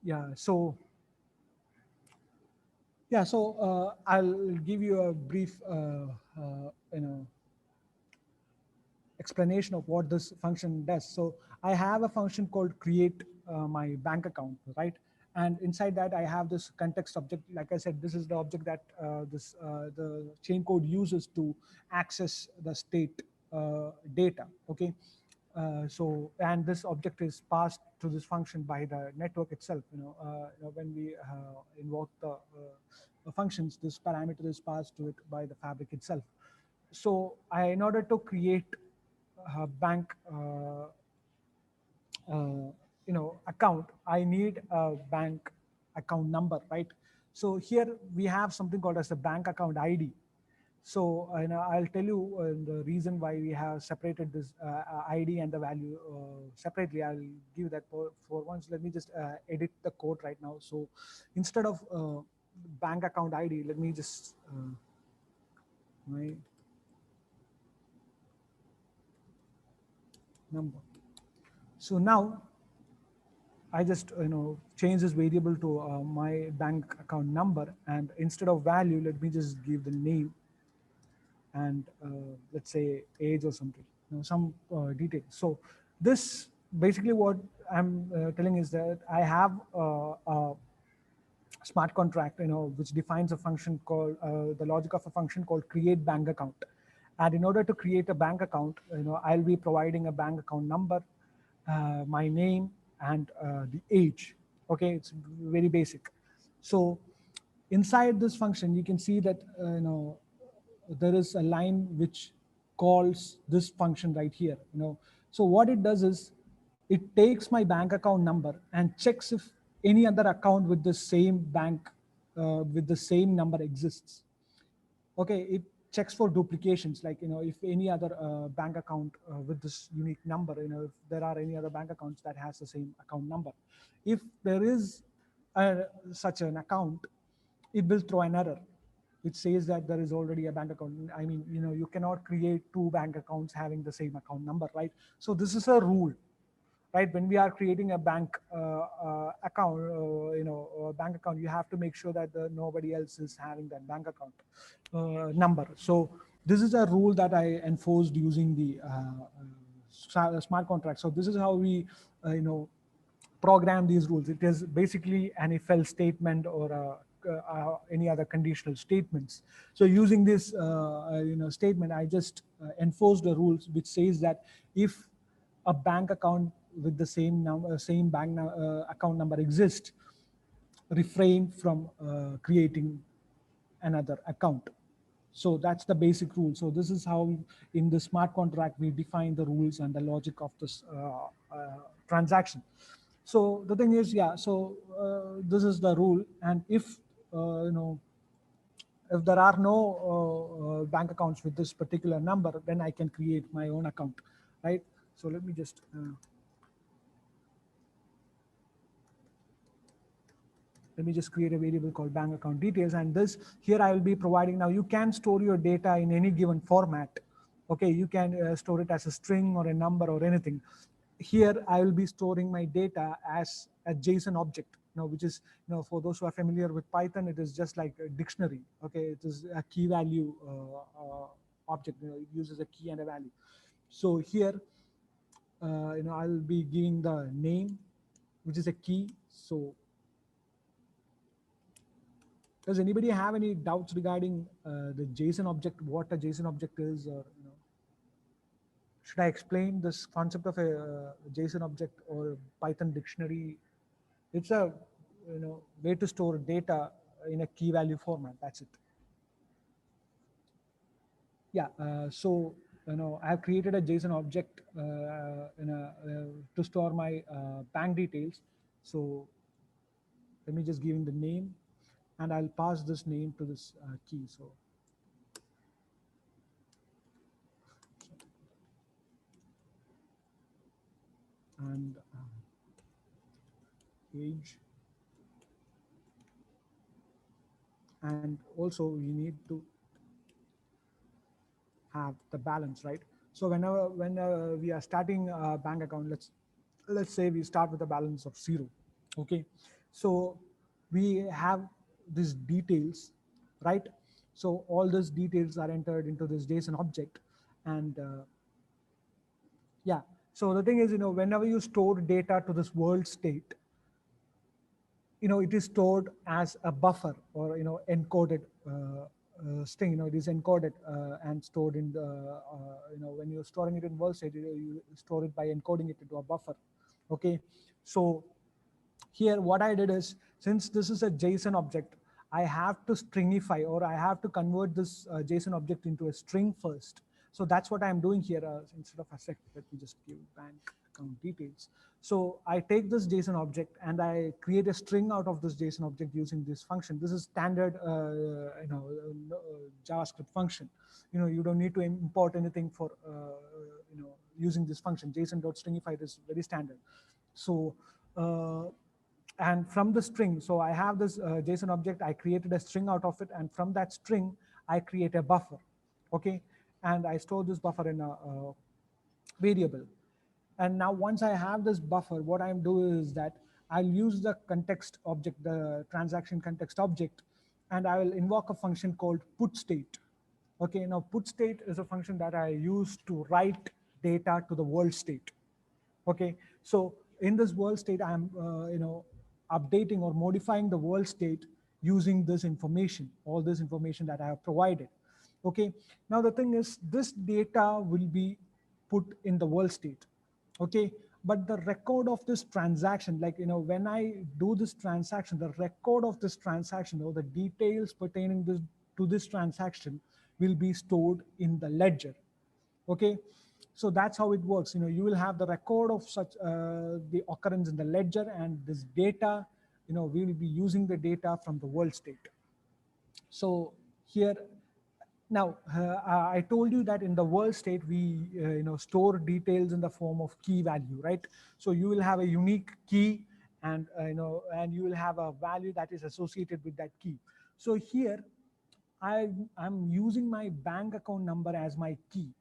Yeah. So yeah, so I'll give you a brief explanation of what this function does. So I have a function called create my bank account, right? And inside that I have this context object. Like I said, this is the object that the chain code uses to access the state data. Okay. And this object is passed to this function by the network itself. When we invoke the functions, this parameter is passed to it by the fabric itself. So in order to create bank account, I need a bank account number, right? So here we have something called as the bank account ID. So I'll tell you the reason why we have separated this ID and the value separately. I'll give that for once. Let me just edit the code right now. So instead of bank account ID, let me just my number. So now I just change this variable to my bank account number, and instead of value, let me just give the name and let's say age or something, some details. So this basically what I'm telling is that I have a smart contract, which defines a function called the logic of a function called create bank account. And in order to create a bank account, I'll be providing a bank account number, my name, and the age. Okay, it's very basic. So inside this function, you can see that there is a line which calls this function right here. So what it does is it takes my bank account number and checks if any other account with the same bank with the same number exists. Okay, it checks for duplications, like if any other bank account with this unique number, if there are any other bank accounts that has the same account number. If there is such an account, it will throw an error which says that there is already a bank account. I mean, you cannot create two bank accounts having the same account number, right? So this is a rule, right? When we are creating a bank account, bank account, you have to make sure that nobody else is having that bank account number. So this is a rule that I enforced using the smart contract. So this is how we program these rules. It is basically an if else statement or any other conditional statements. So using this statement, I just enforce the rules which says that if a bank account with the same number, same bank account number exists, refrain from creating another account. So that's the basic rule. So this is how in the smart contract we define the rules and the logic of this transaction. So the thing is, yeah, so this is the rule. And if if there are no bank accounts with this particular number, then I can create my own account, right? So let me just create a variable called bank account details. And this here I will be providing. Now you can store your data in any given format. Okay, you can store it as a string or a number or anything. Here I will be storing my data as a JSON object, which is, for those who are familiar with Python, it is just like a dictionary. Okay, it is a key value object. It uses a key and a value. So here, I'll be giving the name, which is a key. So does anybody have any doubts regarding the JSON object, what a JSON object is, or should I explain this concept of a JSON object or Python dictionary? It's a way to store data in a key value format. That's it. Yeah. So I've created a JSON object to store my bank details. So let me just give him the name, and I'll pass this name to this key. So and age, and also we need to have the balance, right? So when we are starting a bank account, let's say we start with a balance of 0. Okay, so we have these details, right? So all these details are entered into this JSON object. And yeah, so the thing is, whenever you store data to this world state, it is stored as a buffer, or encoded string. It is encoded and stored in the when you're storing it in world state, you store it by encoding it into a buffer. Okay, so here what I did is, since this is a JSON object, I have to stringify, or I have to convert this JSON object into a string first. So that's what I'm doing here. Instead of a sec, let me just give bank account details. So I take this JSON object and I create a string out of this JSON object using this function. This is standard JavaScript function. You don't need to import anything for using this function. JSON.stringify is very standard. So and from the string, so I have this JSON object, I created a string out of it, and from that string I create a buffer. Okay, and I store this buffer in a variable. And now once I have this buffer, what I'm doing is that I'll use the context object, the transaction context object, and I will invoke a function called put state. Okay, now put state is a function that I use to write data to the world state. Okay, so in this world state, I'm updating or modifying the world state using this information, all this information that I have provided. Okay, now the thing is, this data will be put in the world state. Okay, but the record of this transaction, like when I do this transaction, the record of this transaction, or the details pertaining to this transaction will be stored in the ledger. Okay, so that's how it works. You will have the record of such the occurrence in the ledger, and this data, we will be using the data from the world state. So here, now I told you that in the world state we store details in the form of key value, right? So you will have a unique key, and and you will have a value that is associated with that key. So here I'm using my bank account number as my key.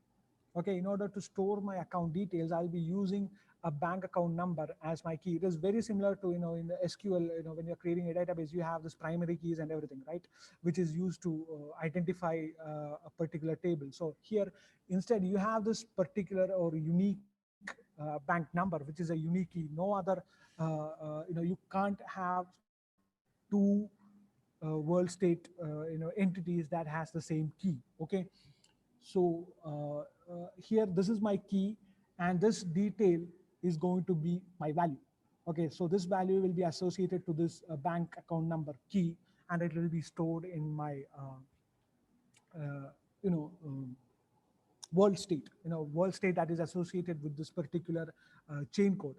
Okay, in order to store my account details, I'll be using a bank account number as my key. It is very similar to in the SQL, when you're creating a database, you have this primary keys and everything, right, which is used to identify a particular table. So here, instead, you have this particular or unique bank number, which is a unique key. No other you can't have two world state entities that has the same key. Okay, so here, this is my key, and this detail is going to be my value. Okay, so this value will be associated to this bank account number key, and it will be stored in my uh, you know world state, world state that is associated with this particular chain code.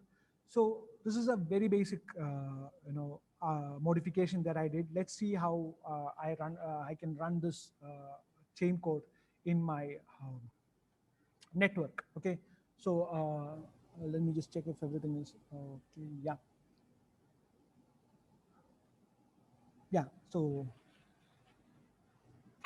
So this is a very basic modification that I did. Let's see how I can run this chain code in my network. Okay, so let me just check if everything is okay. Yeah, so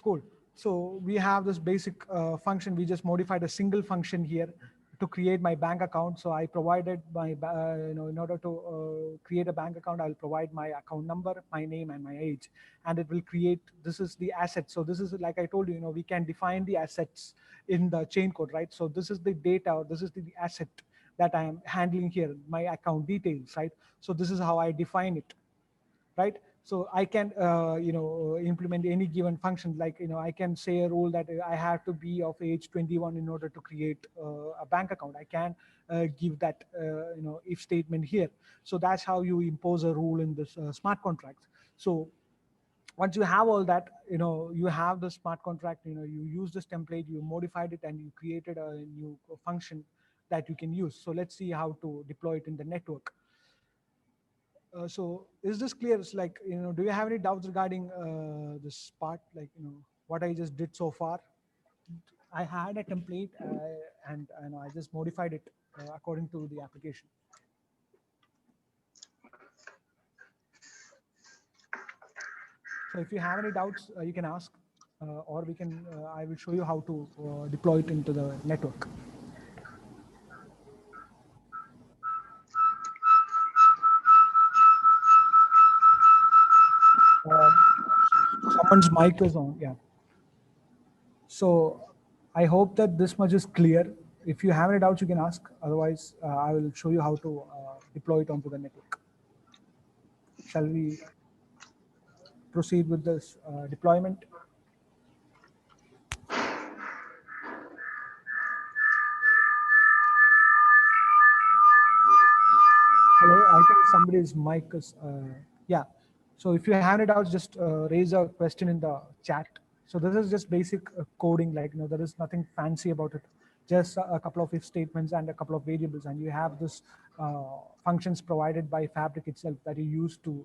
cool. So we have this basic function. We just modified a single function here to create my bank account. So I provided my, in order to create a bank account, I'll provide my account number, my name, and my age, and it will create. This is the asset. So this is, like I told you, we can define the assets in the chain code, right? So this is the data, or this is the asset that I am handling here, my account details, right? So this is how I define it, right? So I can implement any given function, like I can say a rule that I have to be of age 21 in order to create a bank account. I can give that if statement here. So that's how you impose a rule in this smart contract. So once you have all that, you have the smart contract, you use this template, you modified it, and you created a new function that you can use. So let's see how to deploy it in the network. So is this clear? It's like, do you have any doubts regarding this part, like, what I just did so far? I had a template and I just modified it according to the application. So if you have any doubts, you can ask, or we can, I will show you how to deploy it into the network. Someone's mic is on, yeah. So I hope that this much is clear. If you have any doubts, you can ask. Otherwise, I will show you how to deploy it onto the network. Shall we proceed with this deployment? Hello, I think somebody's mic is, yeah. So if you have any doubts, just raise a question in the chat. So this is just basic coding, like, there is nothing fancy about it. Just a couple of if statements and a couple of variables, and you have this functions provided by Fabric itself that you use to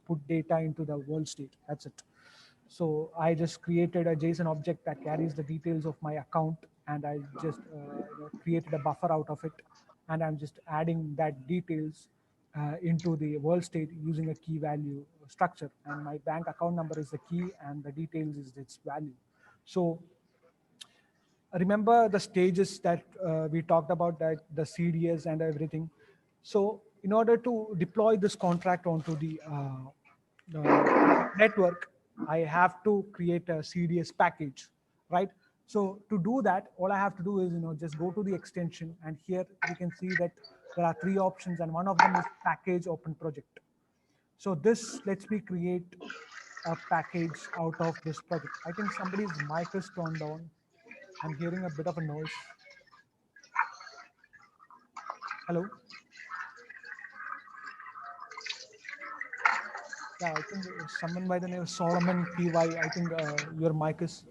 put data into the world state. That's it. So I just created a JSON object that carries the details of my account, and I just created a buffer out of it, and I'm just adding that details into the world state using a key value structure. And my bank account number is the key, and the details is its value. So remember the stages that we talked about, that the CDS and everything. So in order to deploy this contract onto the network, I have to create a CDS package, right? So to do that, all I have to do is, just go to the extension, and here we can see that there are three options, and one of them is package open project. So this lets me create a package out of this project. I think somebody's mic is turned on. I'm hearing a bit of a noise. Hello? Yeah, I think someone by the name of Solomon PY. I think your mic is.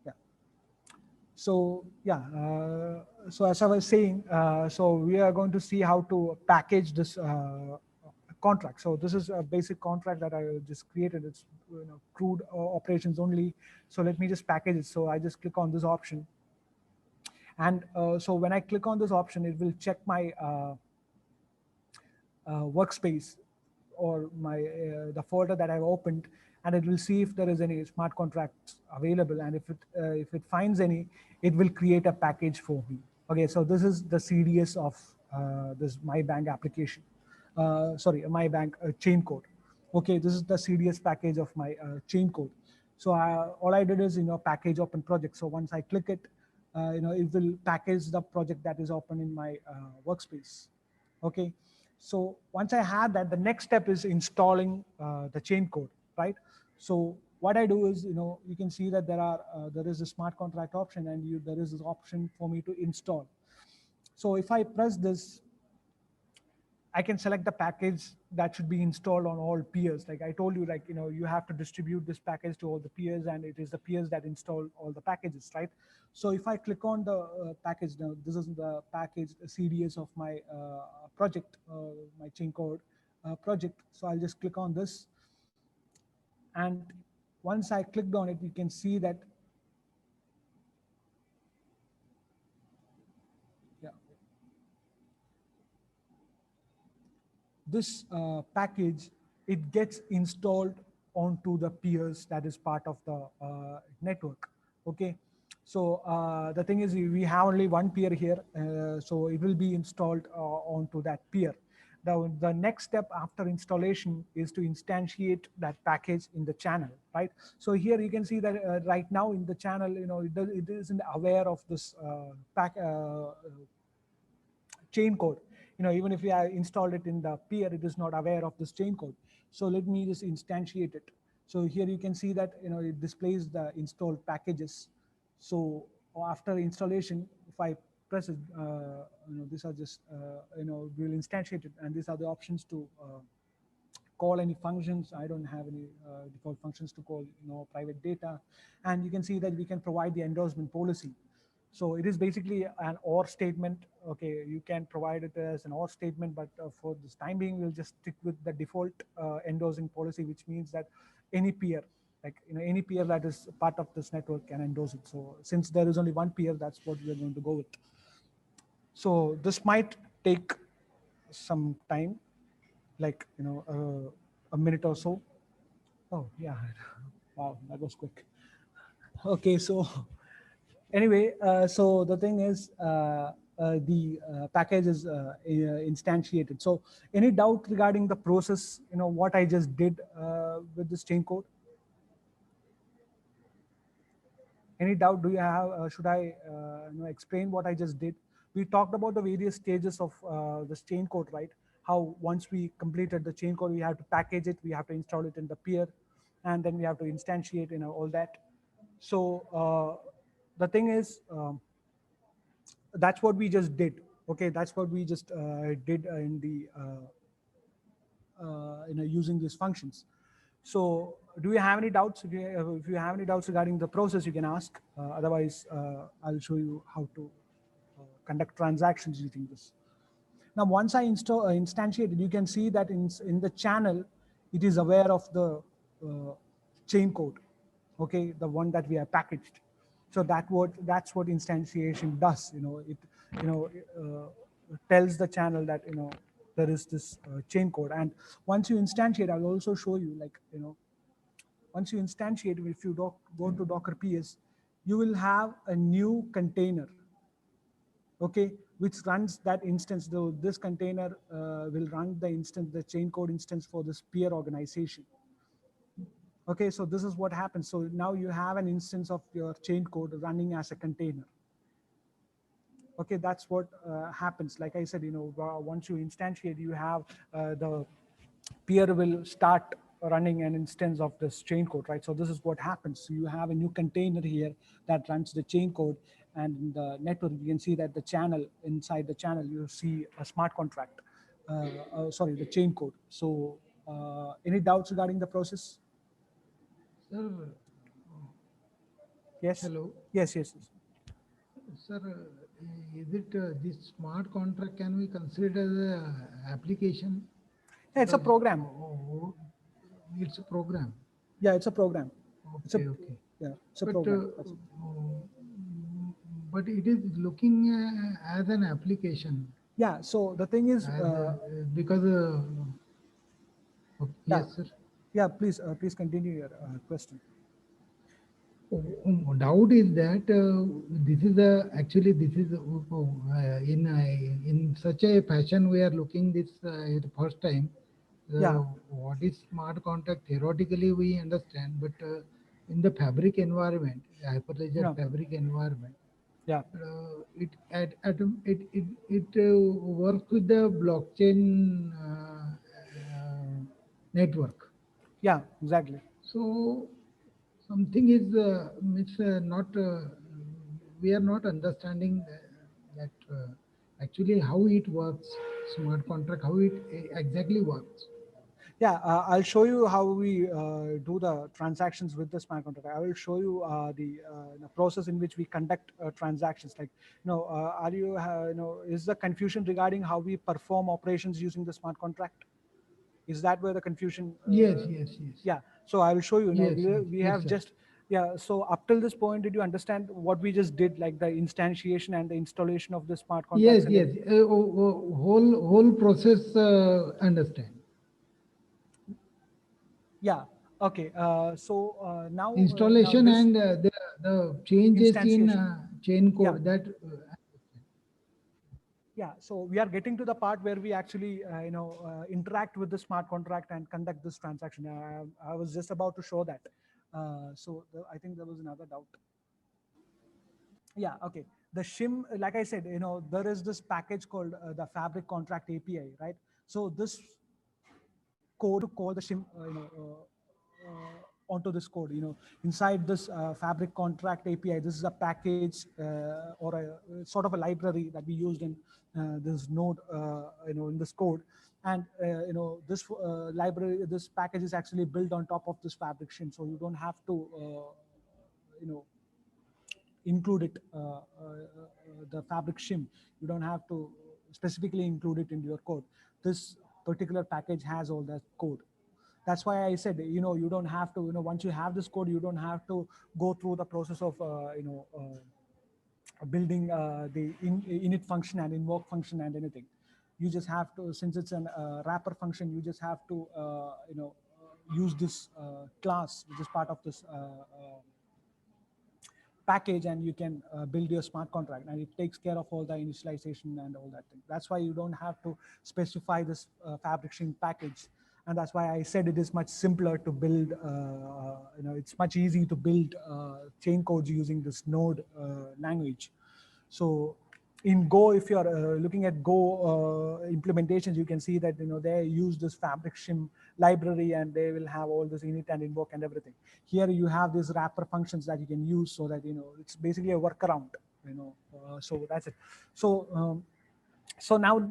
Yeah. So yeah. So as I was saying, so we are going to see how to package this contract. So this is a basic contract that I just created. It's crude operations only. So let me just package it. So I just click on this option. And so when I click on this option, it will check my workspace, or my the folder that I've opened, and it will see if there is any smart contracts available. And if it finds any, it will create a package for me. Okay, so this is the CDS of this my bank application. Sorry, my bank chain code. Okay, this is the CDS package of my chain code. So all I did is package open project. So once I click it, it will package the project that is open in my workspace. Okay, so once I had that, the next step is installing the chain code, right? So what I do is, you can see that there is a smart contract option, and there is this option for me to install. So if I press this, I can select the package that should be installed on all peers. Like I told you, like, you have to distribute this package to all the peers, and it is the peers that install all the packages, right? So if I click on the package, now this is the package CDS of my project, my chain code project. So I'll just click on this. And once I clicked on it, you can see that, yeah, this package, it gets installed onto the peers that is part of the network. Okay, so the thing is, we have only one peer here, so it will be installed onto that peer. The next step after installation is to instantiate that package in the channel, right? So here you can see that right now in the channel, it isn't aware of this chain code. Even if we have installed it in the peer, it is not aware of this chain code. So let me just instantiate it. So here you can see that it displays the installed packages. So after installation, if I press it, these are just we'll instantiate it, and these are the options to call any functions. I don't have any default functions to call private data. And you can see that we can provide the endorsement policy. So it is basically an or statement. Okay, you can provide it as an or statement, but for this time being, we'll just stick with the default endorsing policy, which means that any peer, like any peer that is part of this network can endorse it. So since there is only one peer, that's what we're going to go with. So this might take some time, like a minute or so. Oh yeah, wow, that was quick. Okay, so anyway, so the thing is, the package is instantiated. So any doubt regarding the process, what I just did with this chain code? Any doubt do you have? Should I explain what I just did? We talked about the various stages of this chain code, right? How once we completed the chain code, we have to package it, we have to install it in the peer, and then we have to instantiate, all that. So the thing is, that's what we just did. Okay, that's what we just did in the using these functions. So do you have any doubts? If you have any doubts regarding the process, you can ask. Otherwise, I'll show you how to conduct transactions using this. Now, once I instantiate it, you can see that in the channel, it is aware of the chain code, okay, the one that we have packaged. So that's what instantiation does. It tells the channel that there is this chain code. And once you instantiate, I'll also show you, like once you instantiate, if you go to Docker PS, you will have a new container, okay, which runs that instance. Though this container will run the instance, the chain code instance for this peer organization. Okay, so this is what happens. So now you have an instance of your chain code running as a container. Okay, that's what happens. Like I said, once you instantiate, you have the peer will start running an instance of this chain code, right? So this is what happens. So you have a new container here that runs the chain code, and in the network, you can see that the channel, inside the channel, you see a smart contract, sorry, the chain code. So any doubts regarding the process? Sir, Yes. hello. Yes, yes, yes. Sir, is it this smart contract can we consider as a application? Yeah, it's a Because, program. it's a program. Yeah, it's a program. It's a, Okay. yeah, it's a But program. but it is looking as an application. Yeah, so the thing is, Because yeah, yes, sir. yeah, please continue your question. Doubt is that this is actually this is in such a fashion we are looking this the first time. Yeah. What is smart contract? Theoretically, we understand, but in the fabric environment, Hyperledger Yeah. fabric environment, Yeah. it works with the blockchain network. Yeah, exactly. So something is means not we are not understanding that actually how it works, smart contract, how it exactly works. Yeah, I'll show you how we do the transactions with the smart contract. I will show you the process in which we conduct transactions. Like, are you, is the confusion regarding how we perform operations using the smart contract? Is that where the confusion? Yes, yes, yes, Yeah. So I will show you. yes, yes, We yes, have sir. just, yeah. So up till this point, did you understand what we just did, like the instantiation and the installation of the smart Yes, contracts and yes, everything? whole process understand. Yeah. Okay. Now Installation this and the changes in instantiation. chain Yeah. code that Yeah, so we are getting to the part where we actually, interact with the smart contract and conduct this transaction. I was just about to show that. I think there was another doubt. Yeah, okay. The shim, like I said, there is this package called the Fabric Contract API, right? So this code to call the shim, onto this code, inside this Fabric Contract API. This is a package or a sort of a library that we used in this node, in this code. And this library, this package is actually built on top of this Fabric shim, so you don't have to, you know, include it, the Fabric shim. You don't have to specifically include it into your code. This particular package has all that code. That's why I said, you don't have to, once you have this code, you don't have to go through the process of, building the init function and invoke function and anything. You just have to, since it's an wrapper function, you just have to, use this class, which is part of this package, and you can build your smart contract, and it takes care of all the initialization and all that thing. That's why you don't have to specify this Fabric Shim package. And that's why I said it is much simpler to build, it's much easy to build chain codes using this node language. So in Go, if you're looking at Go implementations, you can see that they use this Fabric Shim library, and they will have all this init and invoke and everything. Here you have these wrapper functions that you can use, so that it's basically a workaround. So that's it. So now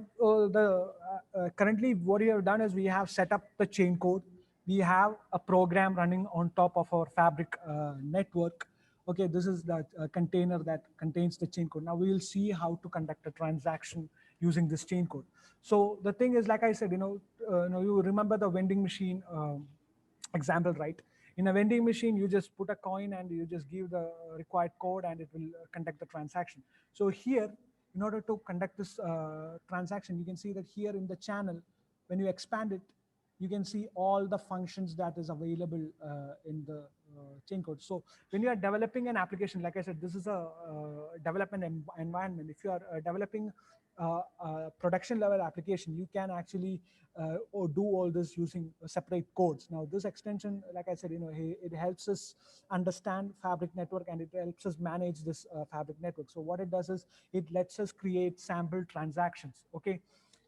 currently what we have done is we have set up the chain code. We have a program running on top of our Fabric network. Okay, this is the container that contains the chain code. Now we will see how to conduct a transaction using this chain code. So the thing is, like I said, you remember the vending machine example, right? In a vending machine, you just put a coin and you just give the required code, and it will conduct the transaction. So here, in order to conduct this transaction, you can see that here in the channel, when you expand it, you can see all the functions that is available in the chain code. So when you are developing an application, like I said, this is a development environment. If you are developing a production level application, you can actually or do all this using separate codes. Now this extension, like I said, it helps us understand Fabric network, and it helps us manage this Fabric network. So what it does is it lets us create sample transactions. Okay,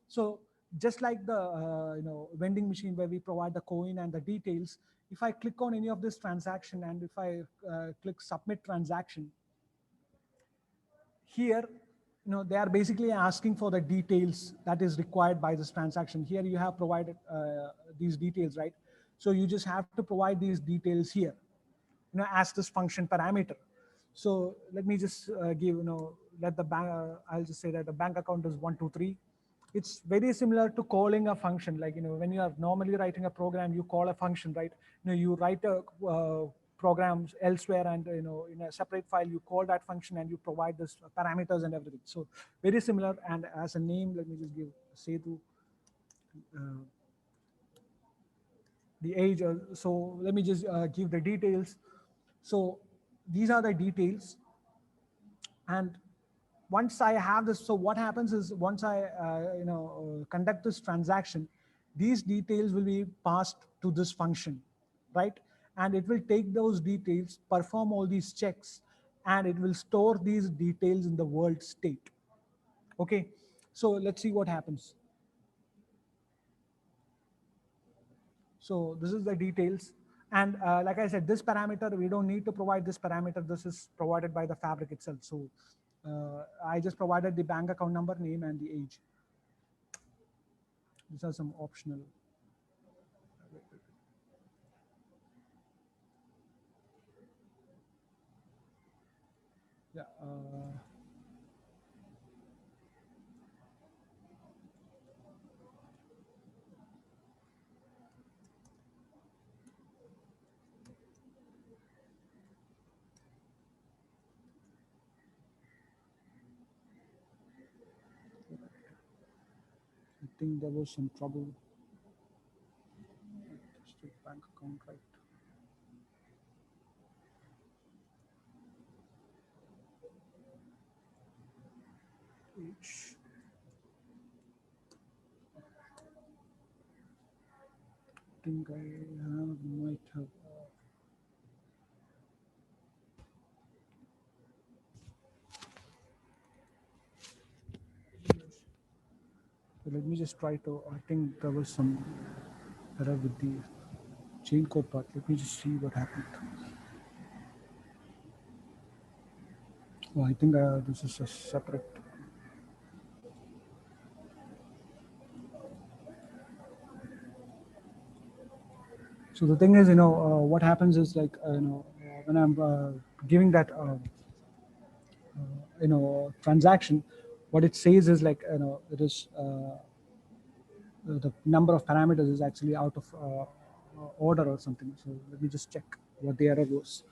so just like the vending machine where we provide the coin and the details, if I click on any of this transaction, and if I click submit transaction, here they are basically asking for the details that is required by this transaction. Here you have provided these details, right? So you just have to provide these details here, as this function parameter. So let me just give, let the bank, I'll just say that the bank account is 123. It's very similar to calling a function. Like, when you are normally writing a program, you call a function, right? You write a programs elsewhere, and in a separate file, you call that function, and you provide this parameters and everything. So very similar. And as a name, let me just give Setu, uh, the age. So let me just give the details. So these are the details. And once I have this, so what happens is, once I conduct this transaction, these details will be passed to this function, right? And it will take those details, perform all these checks, and it will store these details in the world state. Okay, so let's see what happens. So this is the details. And like I said, this parameter, we don't need to provide this parameter. This is provided by the fabric itself. So I just provided the bank account number, name, and the age. These are some optional. Yeah. I think there was some trouble. Just bank account, right? Age. I think I might have. So let me just try to. I think there was some error with the chain code part. Let me just see what happened. Oh, I think this is a separate. So the thing is, what happens is like, when I'm giving that, transaction, what it says is like, it is the number of parameters is actually out of order or something. So let me just check what the error was.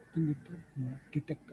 I think it detect.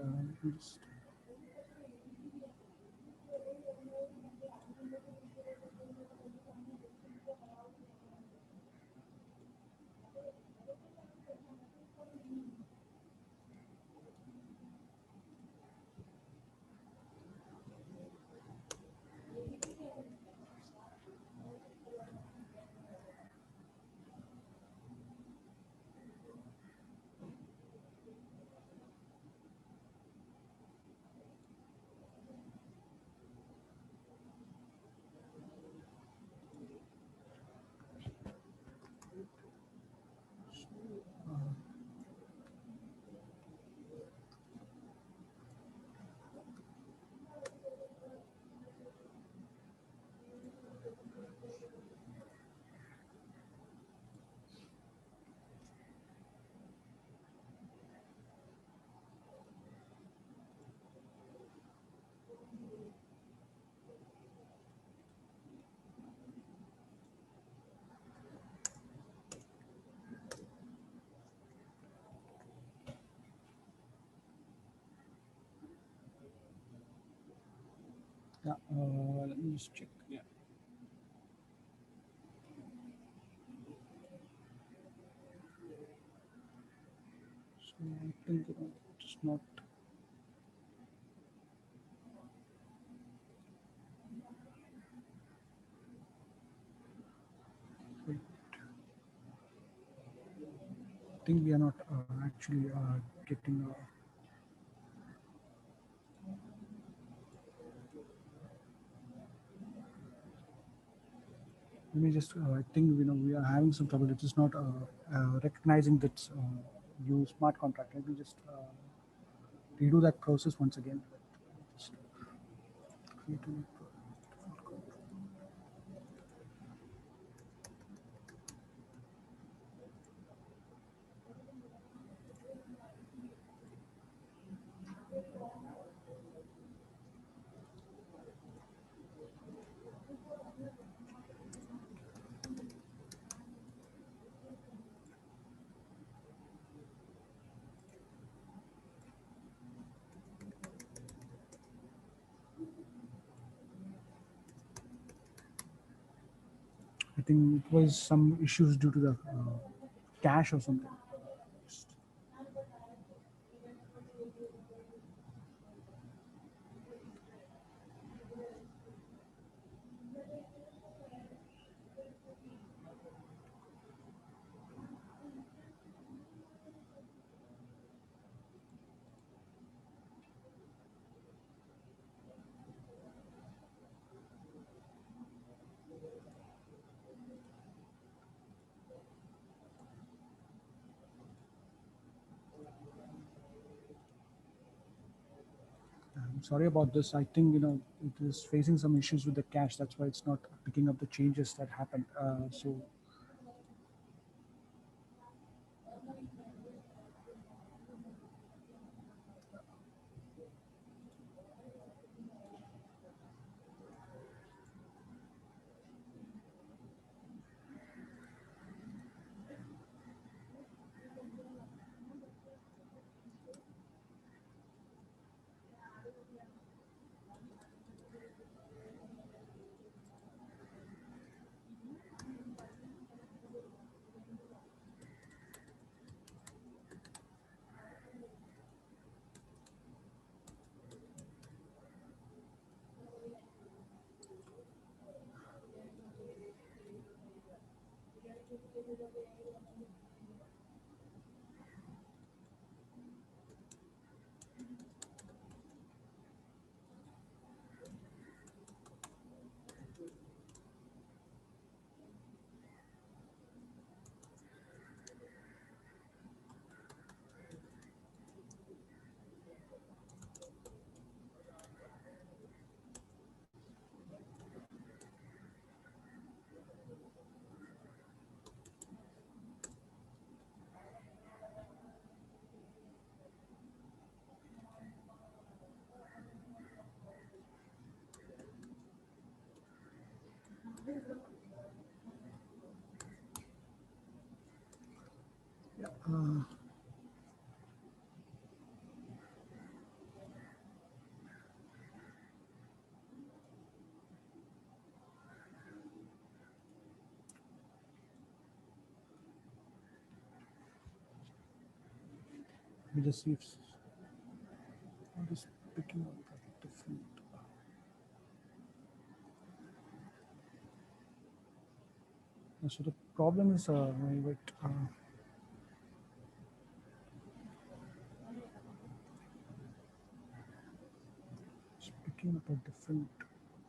Yeah, let me just check. Yeah. So I think it's not. Wait. I think we are not actually getting. Let me just, I think, we are having some trouble. It is not recognizing that new smart contract. Let me just redo that process once again. Just create a new I think it was some issues due to the cache or something. I'm sorry about this. I think it is facing some issues with the cache. That's why it's not picking up the changes that happened. So yeah, let me just see if what is picking up a different. So the problem is wait, it's picking up a different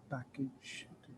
package. I think.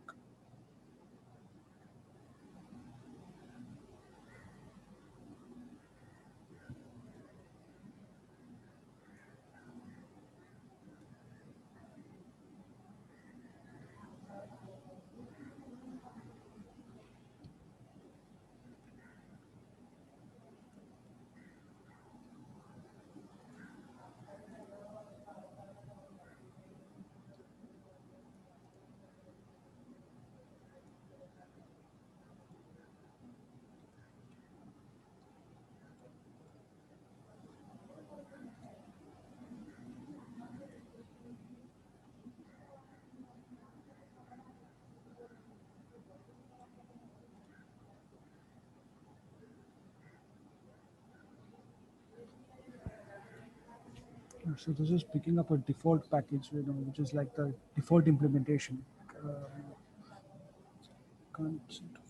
So this is picking up a default package, which is like the default implementation. Can't seem to.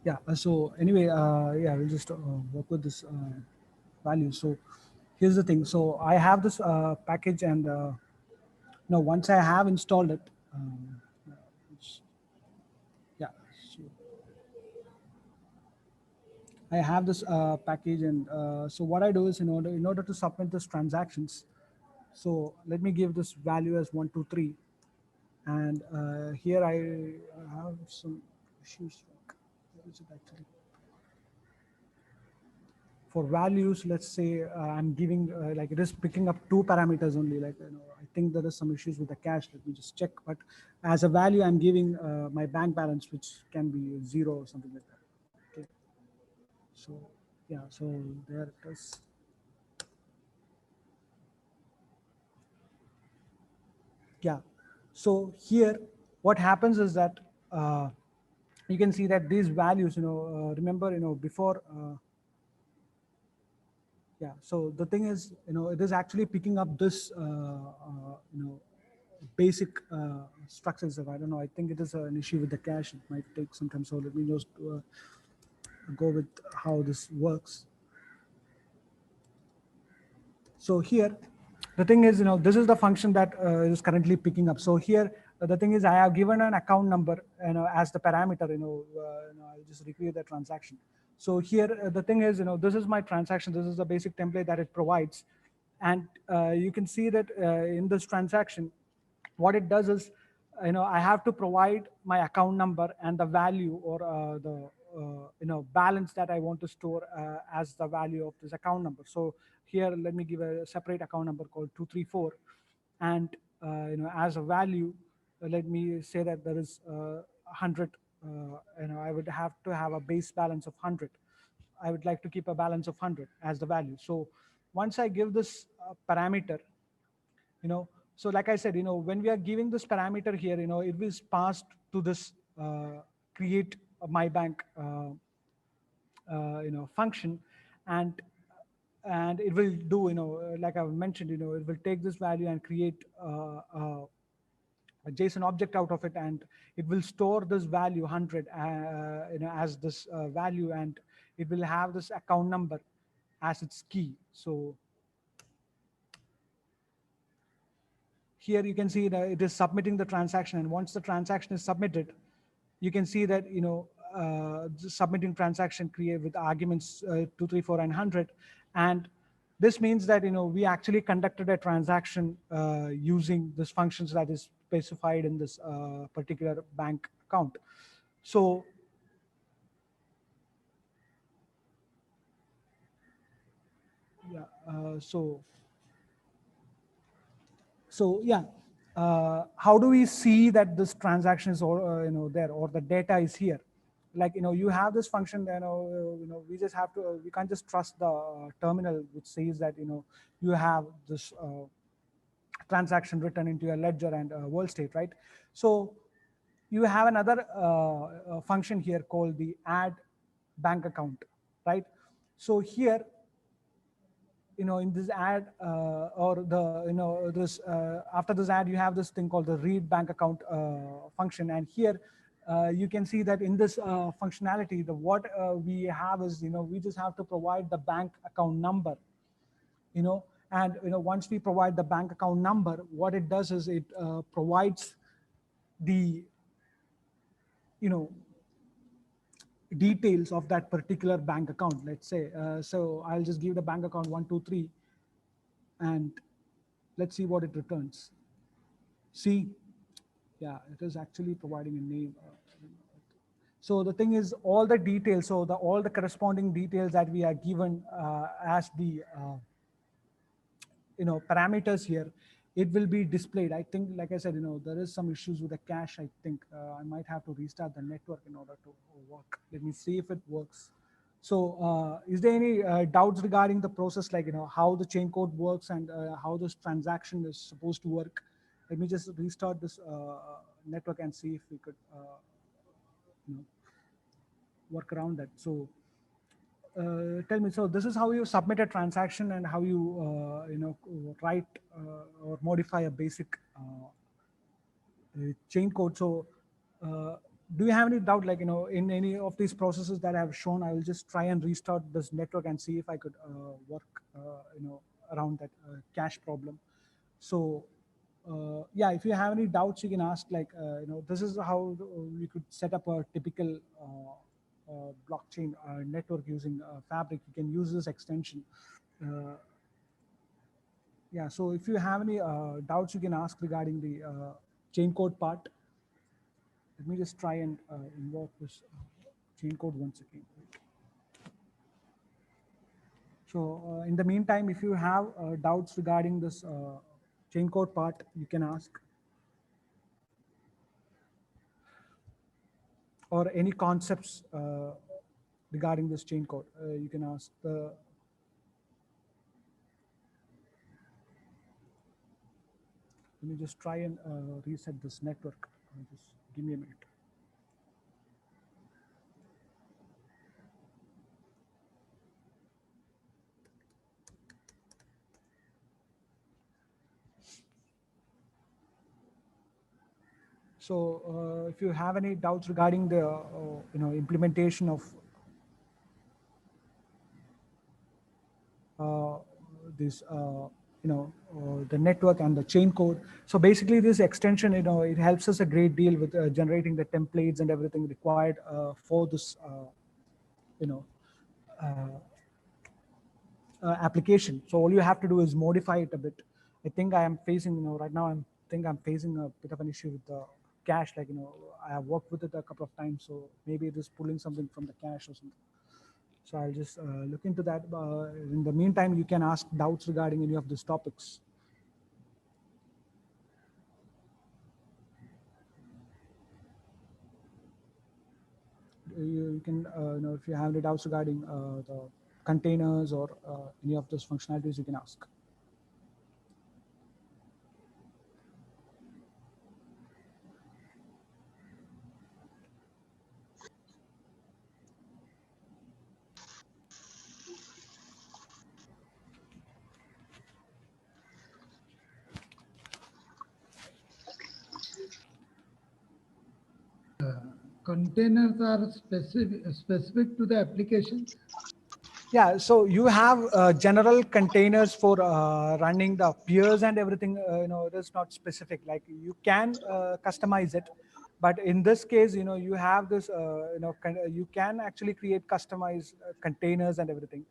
Yeah. So anyway, yeah, we'll just work with this value. So here's the thing. So I have this package, and now once I have installed it, it's I have this package, and so what I do is in order to submit this transactions, so let me give this value as 123, and here I have some issues. What is it actually? For values, let's say I'm giving like it is picking up two parameters only. Like I think there is some issues with the cache. Let me just check. But as a value, I'm giving my bank balance, which can be 0 or something like that. Okay. So yeah, so there it is. Yeah. So here, what happens is that you can see that these values, remember, before. Yeah. So the thing is, it is actually picking up this, basic structures of, I don't know, I think it is an issue with the cache. It might take some time. So let me just go with how this works. So here, the thing is, this is the function that is currently picking up. So here, the thing is, I have given an account number, as the parameter. I'll just recreate the transaction. So here, the thing is, this is my transaction. This is the basic template that it provides, and you can see that in this transaction, what it does is, I have to provide my account number and the value, or the balance that I want to store as the value of this account number. So here, let me give a separate account number called 234, and as a value, let me say that there is 100. I would have to have a base balance of 100. I would like to keep a balance of 100 as the value. So once I give this parameter, so like I said, when we are giving this parameter here, it is passed to this create my bank function, and it will do, like I mentioned, it will take this value and create a JSON object out of it, and it will store this value 100 as this value, and it will have this account number as its key. So here you can see that it is submitting the transaction, and once the transaction is submitted, you can see that the submitting transaction create with arguments 2, 3, 4, and 100, and this means that we actually conducted a transaction using this functions that is specified in this particular bank account. So yeah, so yeah, how do we see that this transaction is there, or the data is here? Like you have this function, we just have to, we can't just trust the terminal which says that you have this transaction written into your ledger and world state, right? So you have another function here called the add bank account, right? So here, in this add or the this after this add, you have this thing called the read bank account function, and here you can see that in this functionality, the what we have is we just have to provide the bank account number, and once we provide the bank account number, what it does is it provides the details of that particular bank account. Let's say so I'll just give the bank account 123, and let's see what it returns. See, yeah, it is actually providing a name. So the thing is, all the details, so all the corresponding details that we are given as the parameters here, it will be displayed. I think, like I said, there is some issues with the cache. I think I might have to restart the network in order to work. Let me see if it works. So is there any doubts regarding the process, like how the chain code works and how this transaction is supposed to work? Let me just restart this network and see if we could work around that. So tell me, so this is how you submit a transaction and how you write or modify a basic chain code. So do you have any doubt, like in any of these processes that I have shown? I will just try and restart this network and see if I could work around that cache problem. So yeah, if you have any doubts, you can ask, like this is how you could set up a typical blockchain network using Fabric, you can use this extension. Yeah, so if you have any doubts, you can ask regarding the chain code part. Let me just try and invoke this chain code once again. So in the meantime, if you have doubts regarding this chain code part, you can ask. Or any concepts regarding this chain code, you can ask. Let me just try and reset this network. Just give me a minute. So if you have any doubts regarding the implementation of this the network and the chain code, so basically this extension, it helps us a great deal with generating the templates and everything required for this application. So all you have to do is modify it a bit. I think I am facing, right now I'm facing a bit of an issue with the cache. Like, I have worked with it a couple of times, so maybe it is pulling something from the cache or something. So I'll just look into that. In the meantime, you can ask doubts regarding any of these topics. You can, if you have any doubts regarding the containers or any of those functionalities, you can ask. Containers are specific to the application. Yeah, so you have general containers for running the peers and everything. It is not specific. Like, you can customize it, but in this case, you have this. You can actually create customized containers and everything.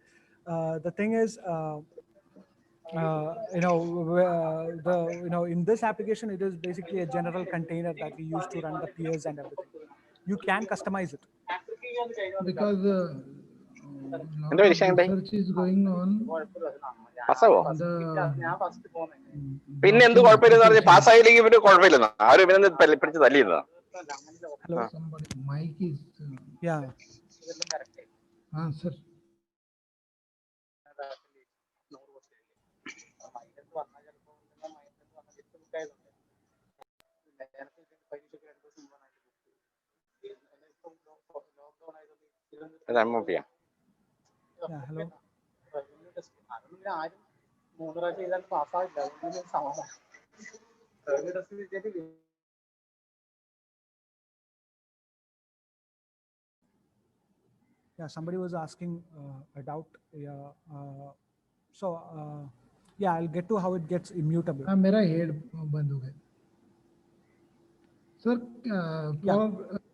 The thing is, in this application, it is basically a general container that we use to run the peers and everything. You can customize it. Because lot എന്താ of വിഷയം ഉണ്ടായി research is going on പാസ്സാവോ on the പിന്നെ എന്ത് blockchain കുഴപ്പമില്ലെന്ന് പറഞ്ഞ് application. പാസ്സായില്ലെങ്കിൽ പിന്നെ കുഴപ്പമില്ലെന്ന് അവര് പിന്നെ പിടിച്ച് തല്ലിയിരുന്നതാ. Hello. Somebody mic is Yeah. sir. Remove ചെയ്യാം. Yeah. Hello. Yeah, somebody was asking a doubt. Yeah, I'll get to how it gets immutable. हाँ मेरा हेड बंद हो गया sir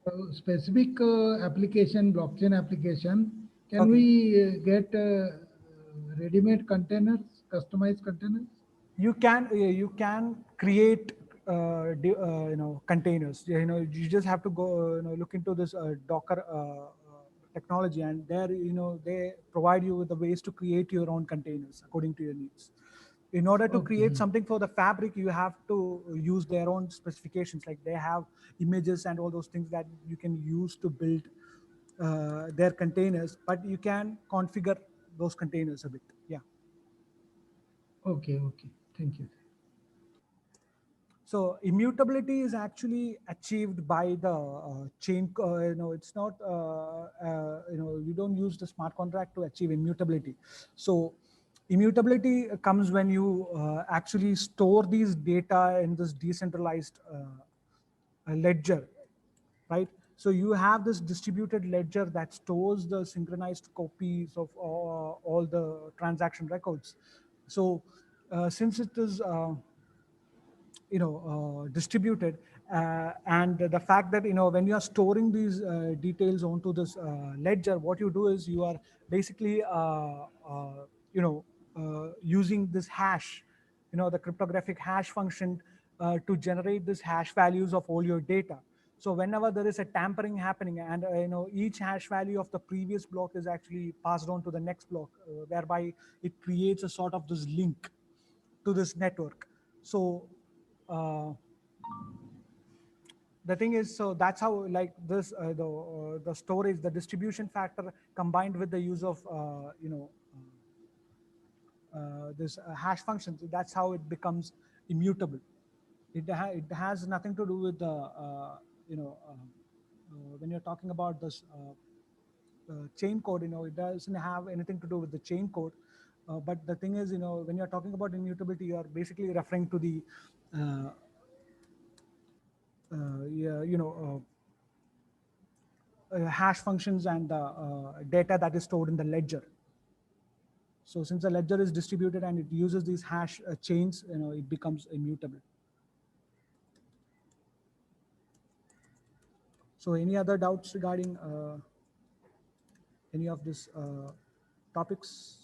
for specific application, blockchain application, can Okay. we get ready-made containers, customized containers? You can create containers. You just have to go look into this Docker technology, and there they provide you with the ways to create your own containers according to your needs. In order to create something for the Fabric, you have to use their own specifications. Like, they have images and all those things that you can use to build their containers, but you can configure those containers a bit. Yeah. Okay, thank you. So immutability is actually achieved by the chain. It's not. You don't use the smart contract to achieve immutability. So immutability comes when you actually store these data in this decentralized ledger, right? So you have this distributed ledger that stores the synchronized copies of all the transaction records. So since it is distributed, And the fact that, when you are storing these details onto this ledger, what you do is you are basically, using this hash, the cryptographic hash function to generate this hash values of all your data. So whenever there is a tampering happening, and each hash value of the previous block is actually passed on to the next block, whereby it creates a sort of this link to this network. So the thing is, so that's how, like, this the storage, the distribution factor combined with the use of this hash functions, that's how it becomes immutable. It has nothing to do with the when you're talking about this chain code, it doesn't have anything to do with the chain code. But the thing is, when you're talking about immutability, you're basically referring to the yeah, hash functions and the data that is stored in the ledger. So since the ledger is distributed and it uses these hash chains, it becomes immutable. So any other doubts regarding any of these topics?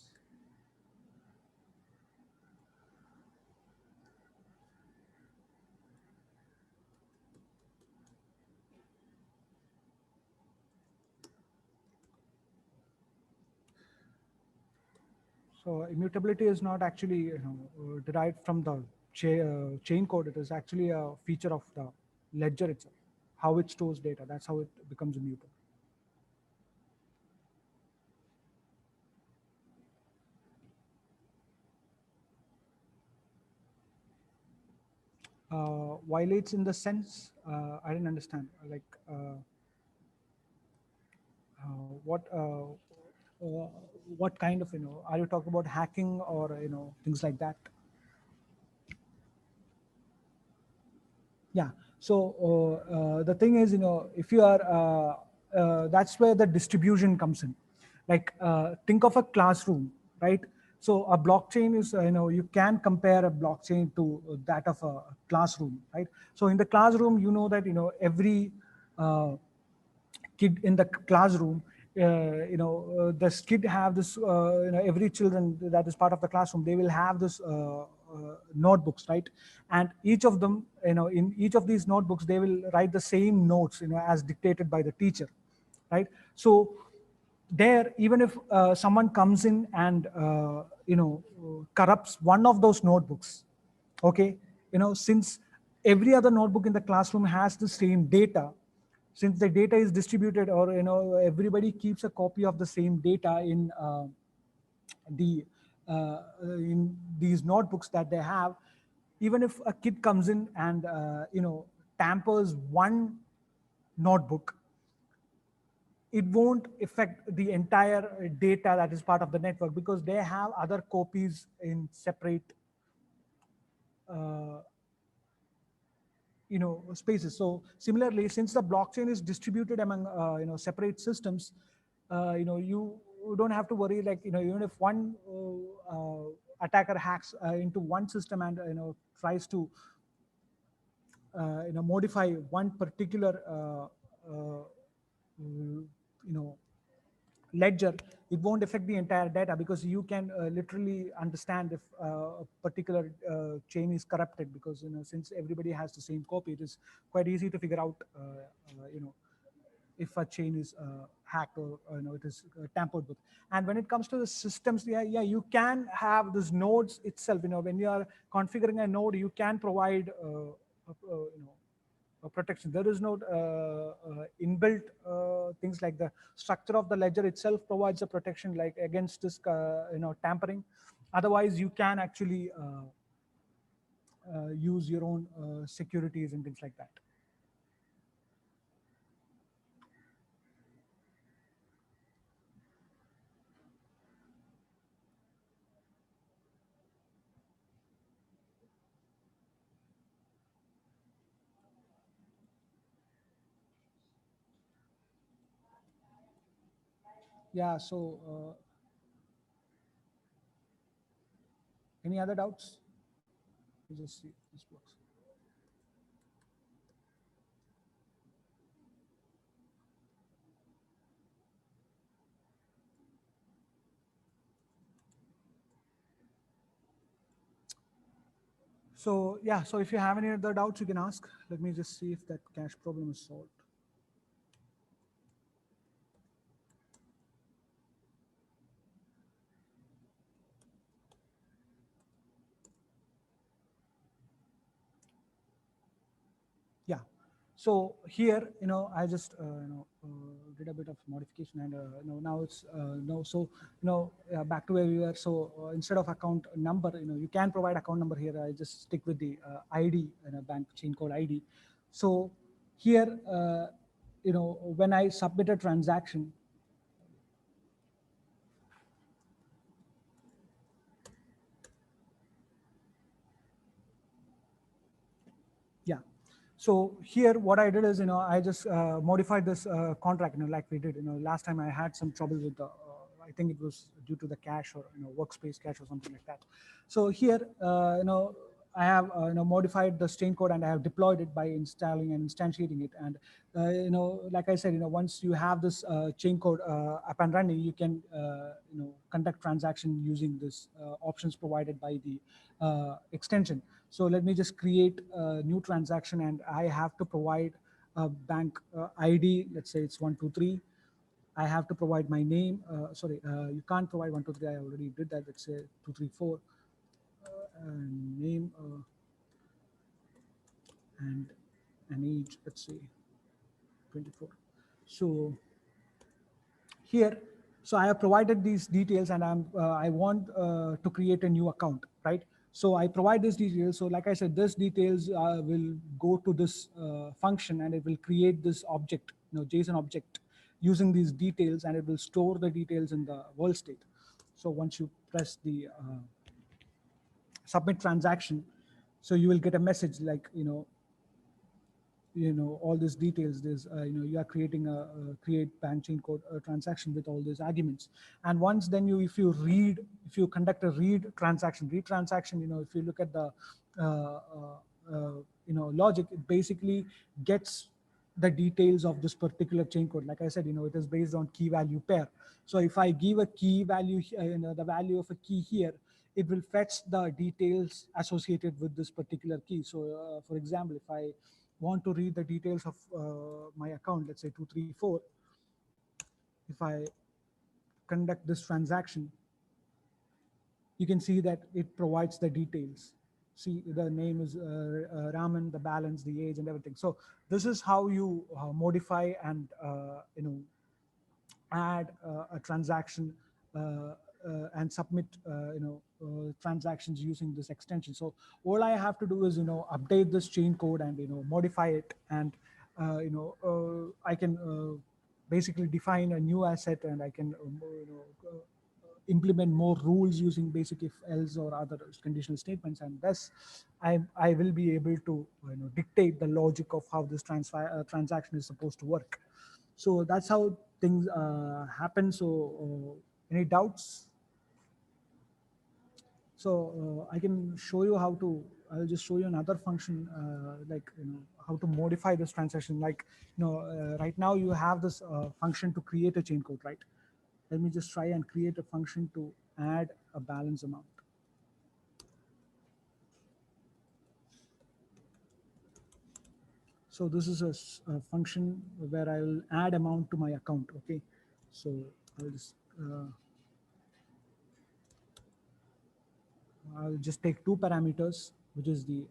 So immutability is not actually derived from the chain code. It is actually a feature of the ledger itself, how it stores data. That's how it becomes immutable. Violates in the sense, I didn't understand. Like what uh, what kind of, are you talking about hacking or things like that? Yeah. So the thing is, if you are, that's where the distribution comes in. Like think of a classroom, right? So a blockchain is, you can compare a blockchain to that of a classroom, right? So in the classroom, that, every kid in the classroom, the kid have this, every children that is part of the classroom, they will have this notebooks, right? And each of them, in each of these notebooks, they will write the same notes, as dictated by the teacher, right? So there, even if someone comes in and corrupts one of those notebooks, okay, since every other notebook in the classroom has the same data, since the data is distributed, or everybody keeps a copy of the same data the in these notebooks that they have, even if a kid comes in and tampers one notebook, it won't affect the entire data that is part of the network, because they have other copies in separate uh, spaces. So similarly, since the blockchain is distributed among separate systems, you don't have to worry, like, even if one attacker hacks into one system and tries to modify one particular ledger, it won't affect the entire data, because you can literally understand if a particular chain is corrupted, because since everybody has the same copy, it is quite easy to figure out if a chain is hacked, or it is tampered with. And when it comes to the systems, yeah, you can have these nodes itself. When you are configuring a node, you can provide protection. There is no inbuilt things, like the structure of the ledger itself provides a protection, like against this tampering. Otherwise, you can actually use your own securities and things like that. Yeah. So any other doubts? You just see this works. So yeah, so if you have any other doubts, you can ask. Let me just see if that cache problem is solved. Yeah. So here, I just did a bit of modification, and now it's back to where we were. So instead of account number, you can provide account number here. I just stick with the ID, bank chain code ID. So here, when I submit a transaction, yeah. So here, what I did is, I just modified this contract, like we did. Last time I had some trouble with the, I think it was due to the cache or workspace cache or something like that. So here, I have modified the chain code and I have deployed it by installing and instantiating it. And like I said, once you have this chain code up and running, you can conduct transaction using this options provided by the extension. So let me just create a new transaction, and I have to provide a bank ID. Let's say it's 123. I have to provide my name. Sorry, you can't provide 123. I already did that. Let's say 234. Name and an age. Let's say 24. So here, so I have provided these details, and I want to create a new account, right? So I provide these details. So like I said, this details will go to this function, and it will create this object, JSON object using these details, and it will store the details in the world state. So once you press the submit transaction, so you will get a message like, all these details. There's you are creating a create bank chain code transaction with all these arguments. And once then if you conduct a read transaction, if you look at the logic, it basically gets the details of this particular chain code. Like I said, it is based on key value pair. So if I give a key value, the value of a key here, it will fetch the details associated with this particular key. So for example, if I want to read the details of my account, let's say 234, if I conduct this transaction, you can see that it provides the details. See, the name is Raman, the balance, the age, and everything. So this is how you modify and add a transaction and submit transactions using this extension. So all I have to do is update this chain code and modify it, and I can basically define a new asset, and I can implement more rules using basic if else or other conditional statements, and thus I will be able to dictate the logic of how this transaction is supposed to work. So that's how things happen. So any doubts? So I can show you how to, I'll just show you another function, like how to modify this transaction. Like right now you have this function to create a chain code, right? Let me just try and create a function to add a balance amount. So this is a function where I will add amount to my account. Okay, so I'll just take two parameters, which is the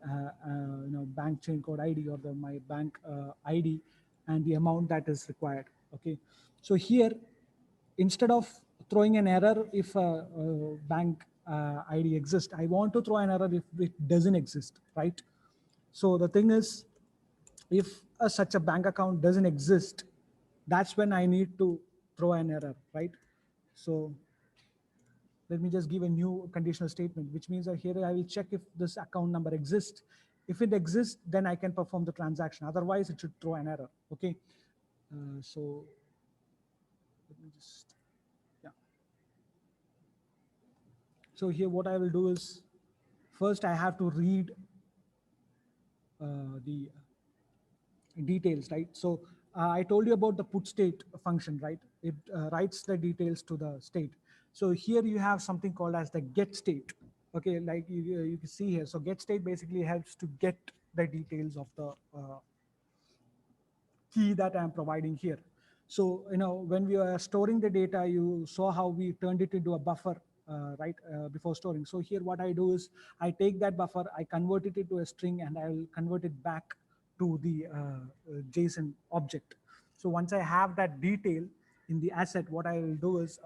bank chain code ID, or my bank ID, and the amount that is required. Okay, so here, instead of throwing an error if a bank ID exists, I want to throw an error if it doesn't exist, right? So the thing is, if such a bank account doesn't exist, that's when I need to throw an error, right? So let me just give a new conditional statement, which means that here I will check if this account number exists. If it exists, then I can perform the transaction. Otherwise, it should throw an error. Okay. So let me just, yeah. So here what I will do is, first I have to read the details, right? So I told you about the put state function, right? It writes the details to the state. So here you have something called as the get state. Okay, like you can see here. So get state basically helps to get the details of the key that I'm providing here. So, when we are storing the data, you saw how we turned it into a buffer, right, before storing. So here what I do is I take that buffer, I convert it into a string, and I will convert it back to the JSON object. So once I have that detail in the asset, what I will do is,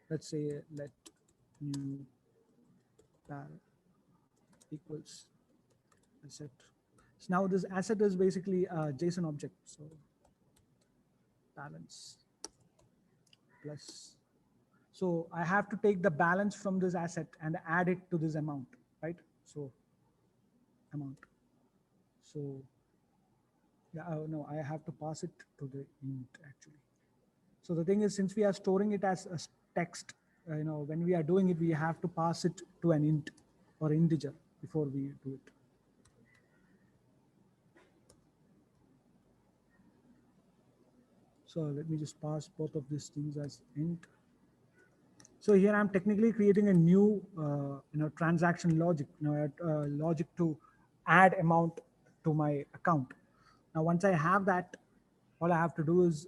let's say, let new val equals asset. So now this asset is basically a JSON object. So balance plus. So I have to take the balance from this asset and add it to this amount, right? So amount. So yeah, no, I have to pass it to the int actually. So the thing is, since we are storing it as a text, when we are doing it, we have to pass it to an int or integer before we do it. So let me just pass both of these things as int. So here I'm technically creating a new, transaction logic, logic to add amount to my account. Now, once I have that, all I have to do is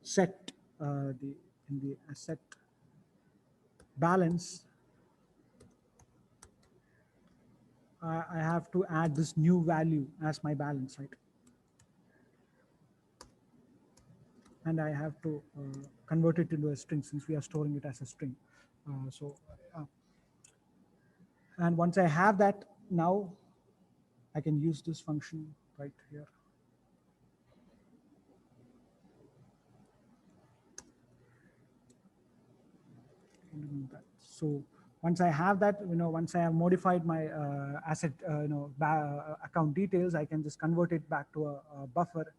set in the asset balance. I have to add this new value as my balance, right? And I have to convert it into a string since we are storing it as a string. And once I have that, now I can use this function right here. So once I have that, once I have modified my asset, account details, I can just convert it back to a buffer,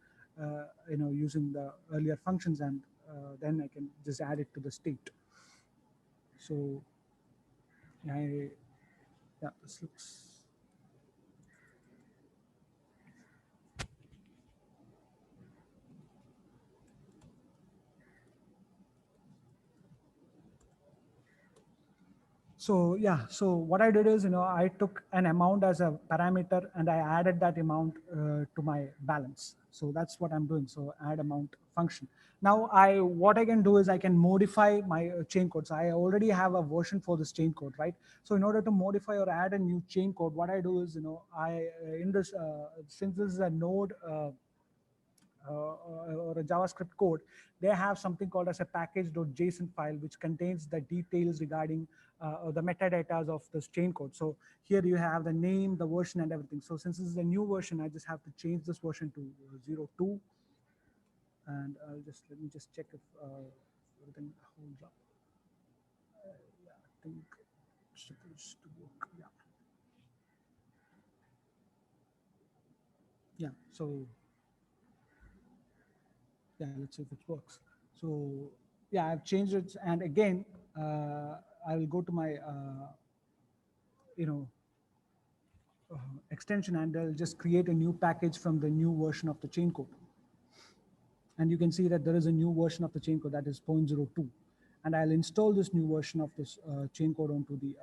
using the earlier functions, and then I can just add it to the state. So yeah, this looks. So yeah, so what I did is, I took an amount as a parameter and I added that amount to my balance. So that's what I'm doing. So add amount function. Now what I can do is I can modify my chain code. So I already have a version for this chain code, right? So in order to modify or add a new chain code, what I do is, I in this since this is a node. Or a JavaScript code, they have something called as a package.json file, which contains the details regarding or the metadata of this chain code. So here you have the name, the version, and everything. So since this is a new version, I just have to change this version to 02. And let me just check if everything holds up. Yeah, I think it's supposed to work. Yeah. Yeah. So yeah, let's see if it works. So yeah, I've changed it, and again, I will go to my you know extension, and I'll just create a new package from the new version of the chain code. And you can see that there is a new version of the chain code that is 0.02, and I'll install this new version of this chain code onto the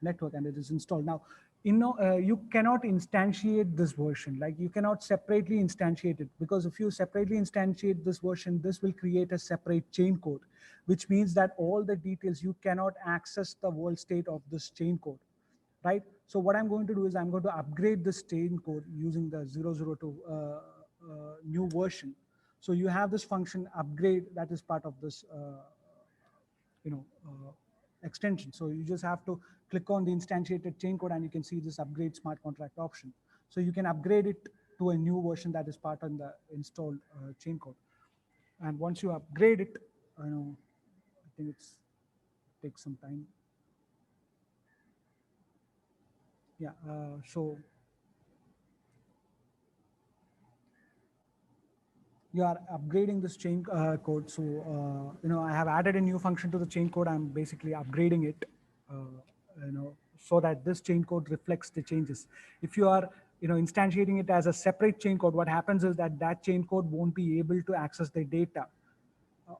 network, and it is installed. Now, you cannot instantiate this version. Like, you cannot separately instantiate it, because if you separately instantiate this version, this will create a separate chain code, which means that all the details, you cannot access the world state of this chain code, right? So what I'm going to do is I'm going to upgrade this chain code using the 002 new version. So you have this function upgrade that is part of this you know, extension. So you just have to click on the instantiated chain code, and you can see this upgrade smart contract option. So you can upgrade it to a new version that is part of the installed chain code. And once you upgrade it, I think it takes some time. Yeah, so you are upgrading this chain code. So, I have added a new function to the chain code. I'm basically upgrading it, so that this chain code reflects the changes. If you are, instantiating it as a separate chain code, what happens is that that chain code won't be able to access the data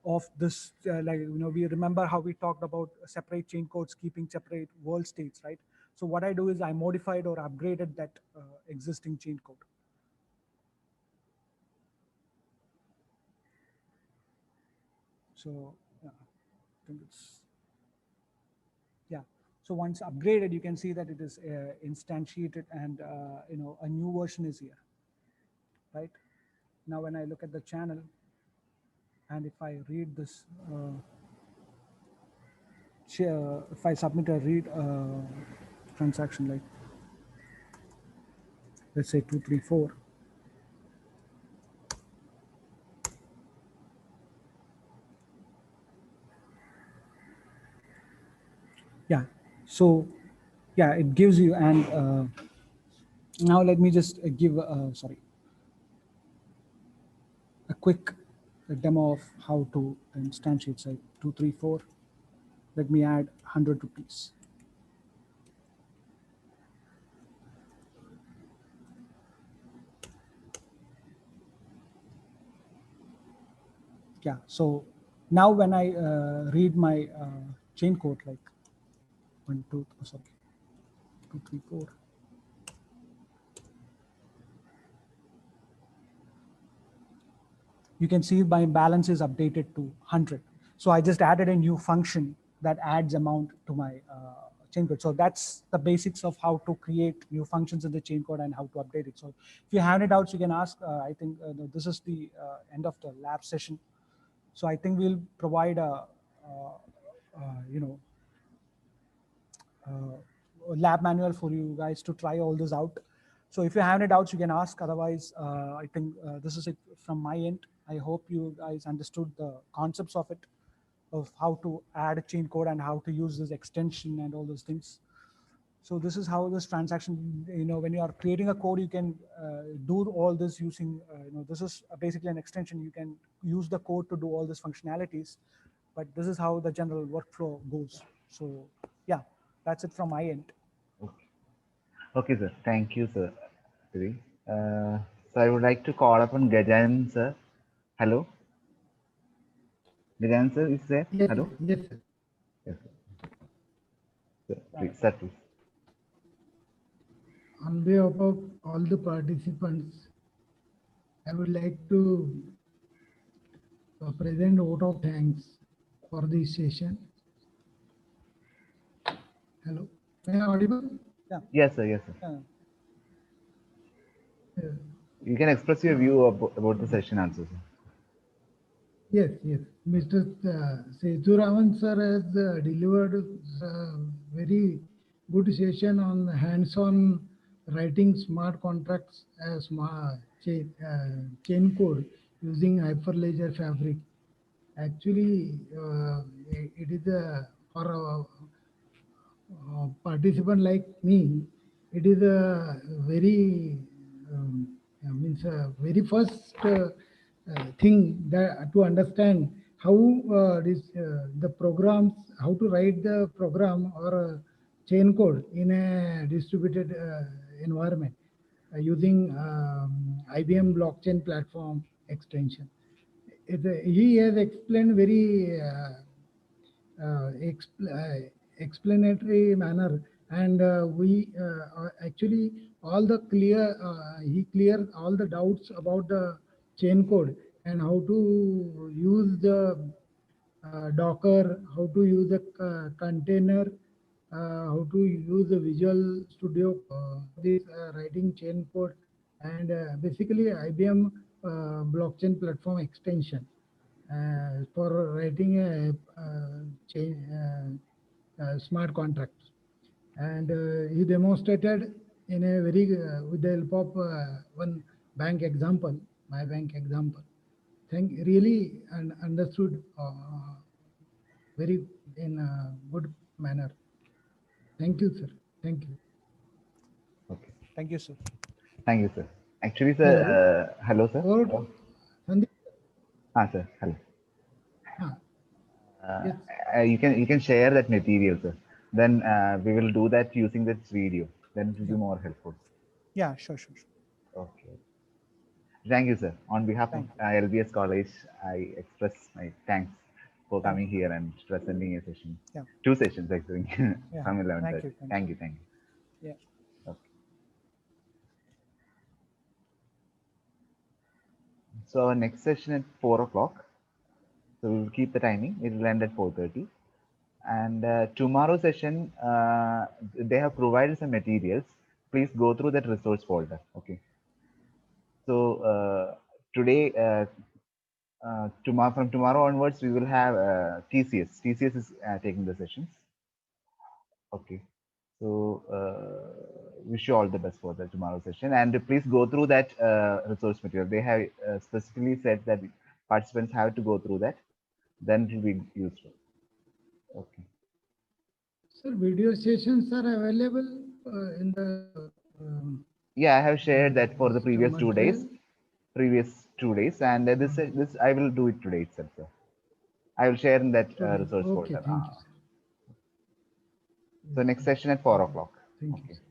of this, we remember how we talked about separate chain codes, keeping separate world states, right? So what I do is I modified or upgraded that existing chain code. So yeah, I think it's, yeah. So once upgraded, you can see that it is instantiated, and a new version is here, right? Now when I look at the channel, and if I read this, if I submit a read transaction, like let's say 234, yeah. So yeah, it gives you, and now let me just give a quick demo of how to instantiate site 234. Let me add 100 rupees. Yeah, so now when I read my chain code, like 234. You can see my balance is updated to 100. So I just added a new function that adds amount to my chain code. So that's the basics of how to create new functions in the chain code and how to update it. So if you have any doubts, you can ask. I think this is the end of the lab session. So I think we'll provide a, lab manual for you guys to try all this out. So if you have any doubts, you can ask. Otherwise, I think this is it from my end. I hope you guys understood the concepts of it, of how to add a chain code and how to use this extension and all those things. So this is how this transaction, when you are creating a code, you can do all this using, this is basically an extension. You can use the code to do all these functionalities, but this is how the general workflow goes. So yeah, that's it from my end. Okay. Okay, sir. Thank you, sir. So I would like to call upon Gajan, sir. Hello. Gajan, sir, is there? Yes, Hello. yes, sir. Yes, sir. Sir, please. On behalf of all the participants, I would like to present a vote of thanks for this session. Hello, am I audible? Yeah. Yes, sir. Yes, sir. You can express your view about the session also, sir. Yes, yes. Mr. Sethuraman sir has delivered very good session on hands-on writing smart contracts as chain code using Hyperledger Fabric. Actually, it is for a participant like me, it is a very means very first thing that to understand how the programs, how to write the program or chain code in a distributed environment using IBM blockchain platform extension. He has explained very explanatory manner, and we actually all the he cleared all the doubts about the chain code and how to use the Docker, how to use the container, how to use the Visual Studio, this writing chain code, and basically IBM blockchain platform extension for writing a smart contracts. And he demonstrated in a very with the help of one bank example, my bank example. Really and understood very in a good manner. Thank you, sir. Thank you. Okay. Thank you, sir. Thank you, sir. Actually, sir. Hello, sir. Hello. Sandeep. Sir. Hello. Yes. You can share that material, sir. Then we will do that using this video. Then it will be more helpful. Yeah, sure. Okay. Thank you, sir. On behalf of Thank LBS College, I express my thanks for Thank coming here and presenting a session. Yeah. 2 sessions actually Yeah. from 11:30. Thank you. Thank you. Thank you. Yeah. Okay. So our next session at 4 o'clock. So we will keep the timing. It will end at 4:30. And tomorrow session, they have provided some materials. Please go through that resource folder. Okay. So today, from tomorrow onwards, we will have TCS. TCS is taking the sessions. Okay. So wish you all the best for the tomorrow session. And please go through that resource material. They have specifically said that participants have to go through that. Then it will be useful. Okay. Sir, video sessions are available in the Yeah, I have shared that for the previous 2 days. And this I will do it today itself, sir. I will share in that resource Okay, folder. thank you, sir. So next session at 4 o'clock. Thank you. Okay. Sir.